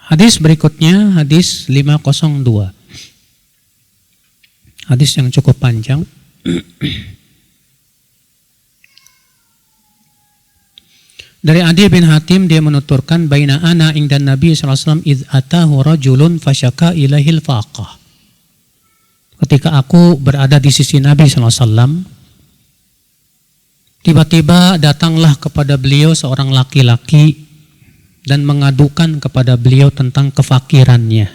Hadis berikutnya, hadis 502. Hadis yang cukup panjang. Dari Adi bin Hatim, dia menuturkan, baina ana indan Nabi sallallahu alaihi wasallam idz atahu rajulun fasyaka ilaihil faqah. Ketika aku berada di sisi Nabi sallallahu alaihi wasallam, tiba-tiba datanglah kepada beliau seorang laki-laki dan mengadukan kepada beliau tentang kefakirannya,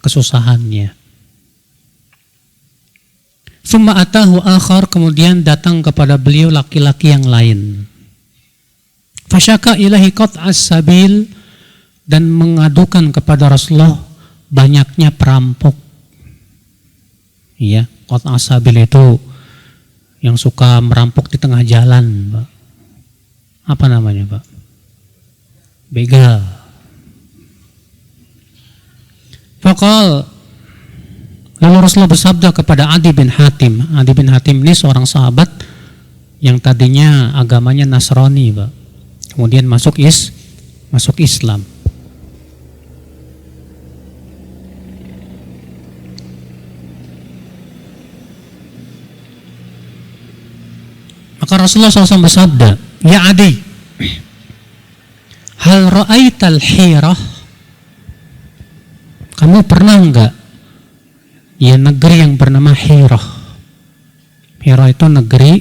kesusahannya. Summa atahu akhar, kemudian datang kepada beliau laki-laki yang lain. Fasyaka ilahi qat'as sabil, dan mengadukan kepada Rasulullah banyaknya perampok. Iya, qat'as sabil itu yang suka merampok di tengah jalan, Pak. Apa namanya, Pak? Begal. Faqal, lalu Rasulullah bersabda kepada Adi bin Hatim. Adi bin Hatim ini seorang sahabat yang tadinya agamanya Nasrani, Pak. Kemudian masuk Islam. Maka Rasulullah SAW bersabda, "Ya Adi, hal ra'aital hirah?" Kamu pernah enggak ya negeri yang bernama Hirah? Hirah itu negeri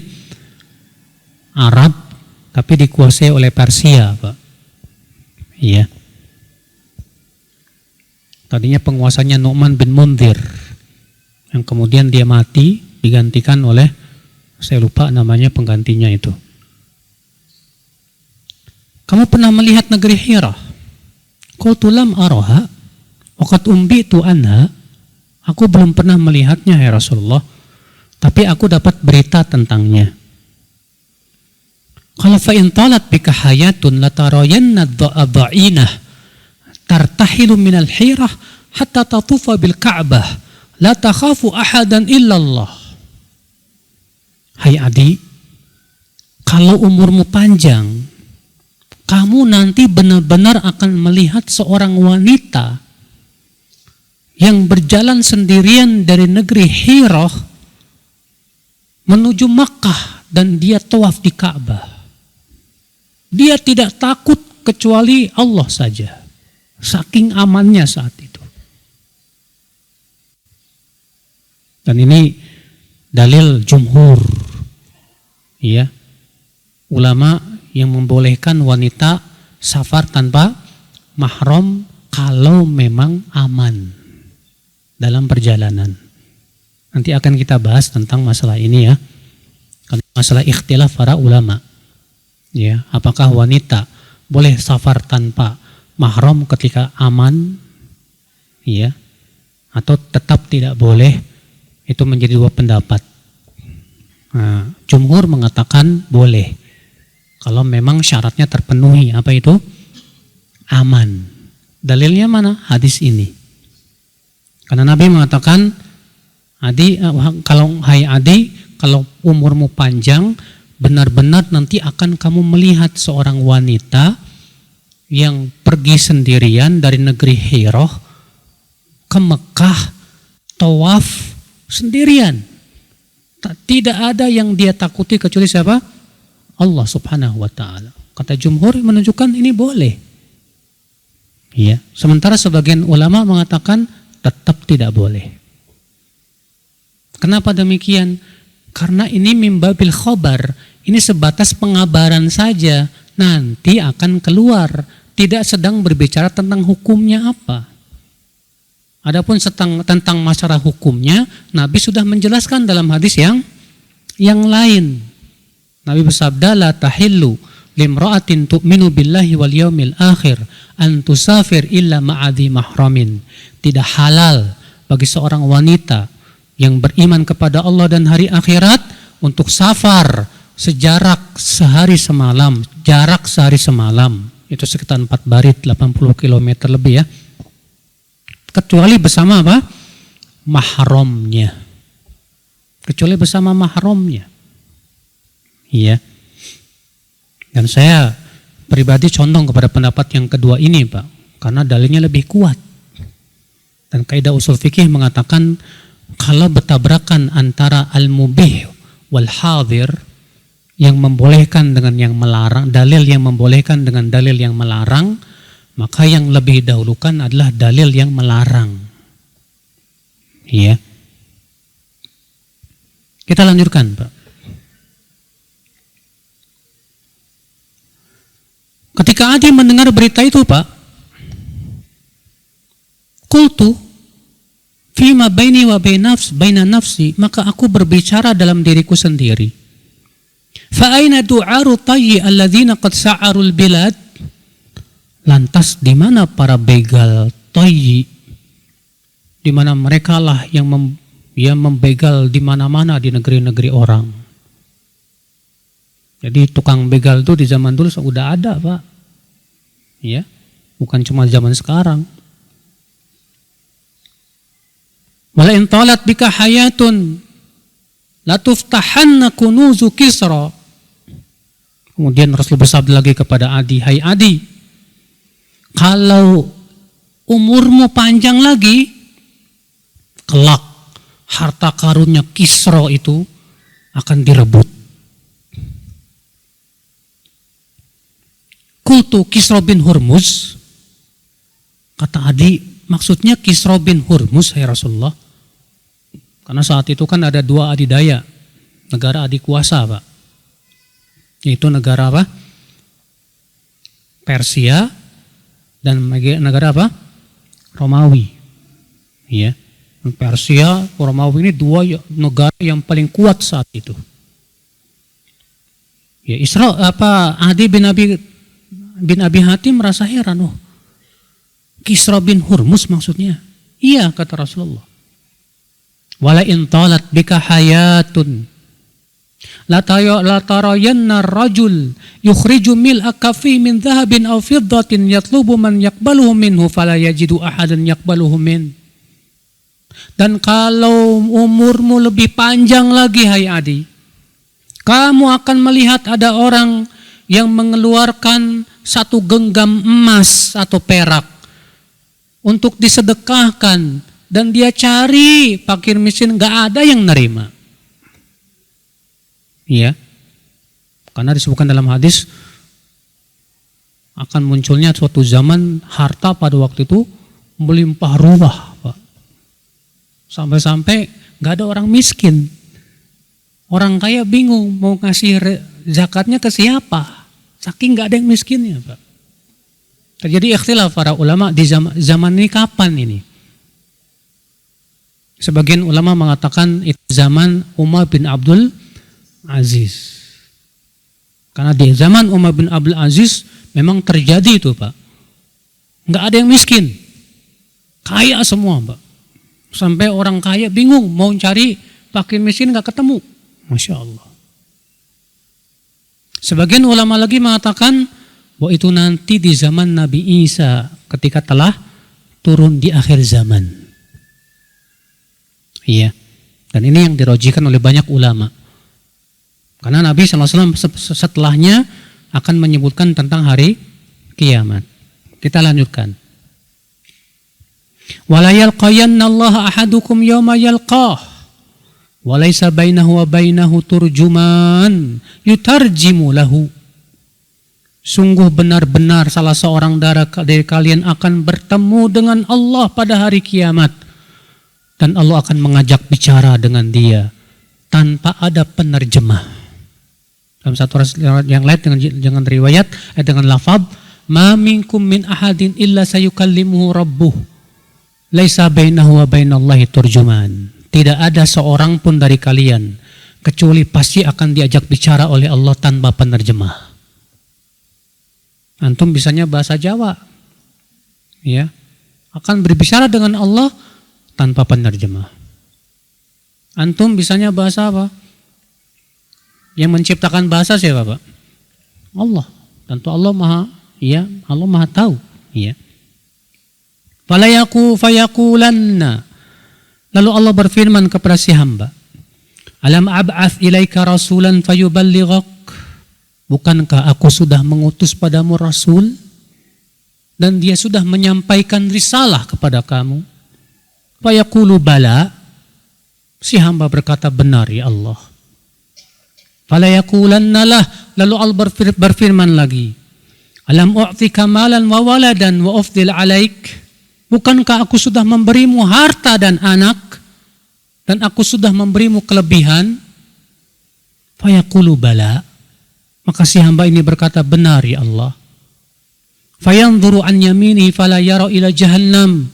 Arab tapi dikuasai oleh Persia, Pak. Iya. Tadinya penguasanya Nu'man bin Munzir, yang kemudian dia mati digantikan oleh, saya lupa namanya penggantinya itu. Kamu pernah melihat negeri Hirah? Qultu lam araha wa qad umbitu anha. Aku belum pernah melihatnya ya Rasulullah, tapi aku dapat berita tentangnya. Qala fa in talat bika hayatun latarayanna dha'inah tartahilu minal Hirah hatta tatufa bil Ka'bah la takhafu ahadan illallah. Hai Adi, kalau umurmu panjang, kamu nanti benar-benar akan melihat seorang wanita yang berjalan sendirian dari negeri Hirah menuju Makkah dan dia tawaf di Ka'bah. Dia tidak takut kecuali Allah saja. Saking amannya saat itu. Dan ini dalil jumhur, ya, ulama yang membolehkan wanita safar tanpa mahram kalau memang aman dalam perjalanan. Nanti akan kita bahas tentang masalah ini ya, masalah ikhtilaf para ulama. Ya, apakah wanita boleh safar tanpa mahram ketika aman, ya, atau tetap tidak boleh? Itu menjadi dua pendapat. Nah, jumhur mengatakan boleh kalau memang syaratnya terpenuhi. Apa itu? Aman. Dalilnya mana? Hadis ini. Karena Nabi mengatakan, Adi, hai Adi, kalau umurmu panjang, benar-benar nanti akan kamu melihat seorang wanita yang pergi sendirian dari negeri Hirah ke Mekah, tawaf sendirian. Tidak ada yang dia takuti kecuali siapa? Allah Subhanahu wa ta'ala. Kata jumhur menunjukkan ini boleh. Ya, sementara sebagian ulama mengatakan tetap tidak boleh. Kenapa demikian? Karena ini mimbabil khobar, ini sebatas pengabaran saja, nanti akan keluar, tidak sedang berbicara tentang hukumnya apa. Adapun tentang masalah hukumnya, Nabi sudah menjelaskan dalam hadis yang lain. Nabi bersabda, la tahillu limra'atin tu'minu billahi wal yaumil akhir an tusafir illa ma'adhi mahramin. Tidak halal bagi seorang wanita yang beriman kepada Allah dan hari akhirat untuk safar sejarak sehari semalam, jarak sehari semalam, itu sekitar 4 barit, 80 km lebih ya, kecuali bersama apa? Mahramnya. Kecuali bersama mahramnya. Iya. Dan saya pribadi condong kepada pendapat yang kedua ini, Pak, karena dalilnya lebih kuat. Dan kaidah usul fikih mengatakan kalau bertabrakan antara al-mubih wal hadir, yang membolehkan dengan yang melarang, dalil yang membolehkan dengan dalil yang melarang, maka yang lebih dahulukan adalah dalil yang melarang. Iya. Kita lanjutkan, Pak. Ketika Adi mendengar berita itu, Pak, qultu fima baini wa baina nafsi, maka aku berbicara dalam diriku sendiri. Fa aina du'aru tayyi alladzina qad sa'arul bilad? Lantas di mana para begal tayyi? Di mana mereka lah yang membegal di mana-mana di negeri-negeri orang. Jadi tukang begal itu di zaman dulu sudah ada, Pak. Ya, bukan cuma zaman sekarang. Wala in talat bika hayatun latuftahanna kunuzu Kisra. Kemudian Rasul bersabda lagi kepada Adi, hai Adi, kalau umurmu panjang lagi, kelak harta karunnya Kisra itu akan direbut. Qultu Kisra bin Hurmuz. Kata Adi, maksudnya Kisra bin Hurmuz, hai Rasulullah. Karena saat itu kan ada dua adidaya, negara adikuasa, Pak. Yaitu negara apa? Persia dan negara apa? Romawi. Ya. Persia, Romawi ini dua negara yang paling kuat saat itu. Ya, Adi bin Abi Hatim merasa heran, oh, Kisra bin Hurmuz maksudnya. Iya, kata Rasulullah. Wala in talat bika hayatun la tarayanna rajul yukhriju mil'a kafi min dhahabin aw fiddatin yatlubu man yaqbaluhu minhu fala yajidu ahadan yaqbaluhu min. Dan kalau umurmu lebih panjang lagi, hai Adi, kamu akan melihat ada orang yang mengeluarkan satu genggam emas atau perak untuk disedekahkan, dan dia cari fakir miskin, gak ada yang nerima. Iya, karena disebutkan dalam hadis akan munculnya suatu zaman harta pada waktu itu melimpah ruah, Pak. Sampai-sampai gak ada orang miskin. Orang kaya bingung mau ngasih zakatnya ke siapa, saking gak ada yang miskinnya, Pak. Terjadi ikhtilaf para ulama di zaman ini kapan ini. Sebagian ulama mengatakan itu zaman Umar bin Abdul Aziz. Karena di zaman Umar bin Abdul Aziz memang terjadi itu, Pak. Nggak ada yang miskin. Kaya semua, Pak. Sampai orang kaya bingung mau cari fakir miskin nggak ketemu. Masya Allah. Sebagian ulama lagi mengatakan bahwa itu nanti di zaman Nabi Isa ketika telah turun di akhir zaman. Iya, dan ini yang dirojikan oleh banyak ulama. Karena Nabi SAW setelahnya akan menyebutkan tentang hari kiamat. Kita lanjutkan. Wala yalqayanna Allah ahadukum yawma yalqah wa laysa bainahu wa bainahu turjuman yutarjimu lahu. Sungguh benar-benar salah seorang dari kalian akan bertemu dengan Allah pada hari kiamat. Dan Allah akan mengajak bicara dengan dia tanpa ada penerjemah. Dalam satu yang lain dengan riwayat dengan lafaz ma minkum min ahadin illa sayukallimuhu rabbuh laisa bainahu wa bainallahi turjuman. Tidak ada seorang pun dari kalian kecuali pasti akan diajak bicara oleh Allah tanpa penerjemah. Antum bisanya bahasa Jawa, ya, akan berbicara dengan Allah tanpa penerjemah. Antum bisanya bahasa apa? Yang menciptakan bahasa siapa, Pak? Allah. Tentu Allah Maha, ya, Allah Maha tahu, ya. Fayaqulanna. Lalu Allah berfirman kepada si hamba, alam ab'ath ilaika rasulan fayuballighak. Bukankah aku sudah mengutus padamu rasul dan dia sudah menyampaikan risalah kepada kamu? Fayaqulu bala. Si hamba berkata, benar ya Allah. Falayaqulanna lah. Lalu Allah berfirman lagi, alam u'tika malan wa waladan wa ufdil alaik. Bukankah aku sudah memberimu harta dan anak dan aku sudah memberimu kelebihan? Fayaqulu bala. Maka si hamba ini berkata, benar ya Allah. Fayanzuru an yaminihi fala yara ila jahannam.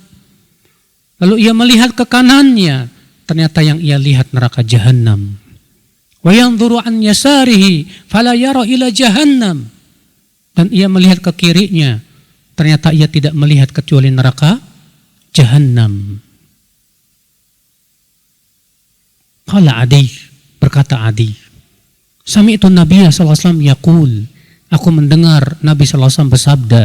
Lalu ia melihat ke kanannya, ternyata yang ia lihat neraka jahannam. Wa yanzuru an yasarihi fala yara ila jahannam. Dan ia melihat ke kirinya, ternyata ia tidak melihat kecuali neraka jahannam. Qala Adi, berkata Adi, sami'tu Nabiya sallallahu alaihi wasallam yaqul, aku mendengar Nabi sallallahu alaihi wasallam bersabda,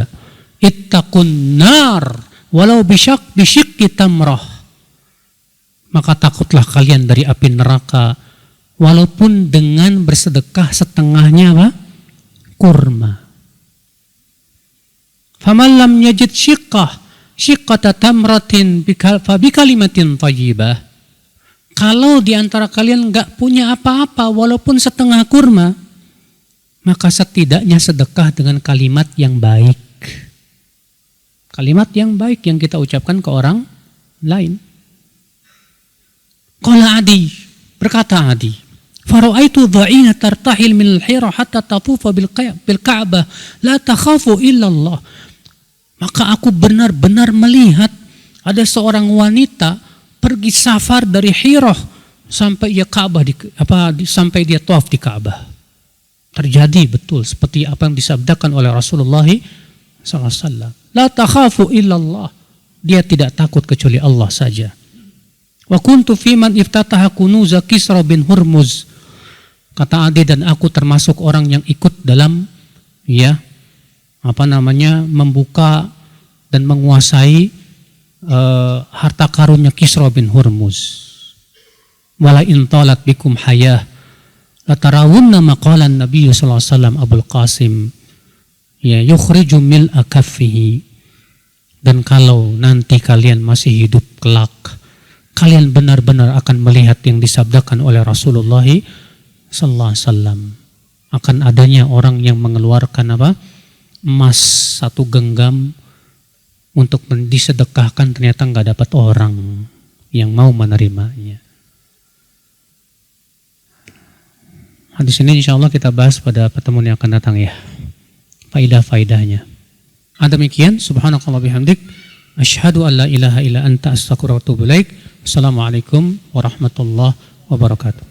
ittaqun nar walau bisyikki tamrah. Maka takutlah kalian dari api neraka walaupun dengan bersedekah setengahnya apa? Kurma. Faman lam yajid syiqqata tamratin fa bikalimatin thayyibah. Kalau di antara kalian enggak punya apa-apa walaupun setengah kurma, maka setidaknya sedekah dengan kalimat yang baik. Kalimat yang baik yang kita ucapkan ke orang lain. Qala Adi, berkata Adi, fara'aitu dha'ina tartahil min al-hira hatta tatufa bil Ka'bah la takhafu illa Allah. Maka aku benar-benar melihat ada seorang wanita pergi safar dari Hirah sampai ia Ka'bah sampai dia tawaf di Ka'bah. Terjadi betul seperti apa yang disabdakan oleh Rasulullah SAW. La takhafu illallah. Dia tidak takut kecuali Allah saja. Wa kuntu fi man iftataha kunuza Kisra bin Hurmuz. Kata Adi, dan aku termasuk orang yang ikut dalam membuka dan menguasai harta karunnya Kisra bin Hurmuz. Wala in talat bikum hayah latarawunna maqalan Nabi sallallahu alaihi wasallam Abul Qasim yukhriju mil'a kaffihi. Dan kalau nanti kalian masih hidup kelak, kalian benar-benar akan melihat yang disabdakan oleh Rasulullah sallallahu alaihi wasallam, akan adanya orang yang mengeluarkan emas satu genggam untuk disedekahkan, ternyata nggak dapat orang yang mau menerimanya. Hadis ini insya Allah kita bahas pada pertemuan yang akan datang ya, faidah-faidahnya. Demikian, subhanakallah bihamdik, asyhadu an la ilaha illa anta astaghfiruka wa atubu ilaik. Assalamualaikum warahmatullahi wabarakatuh.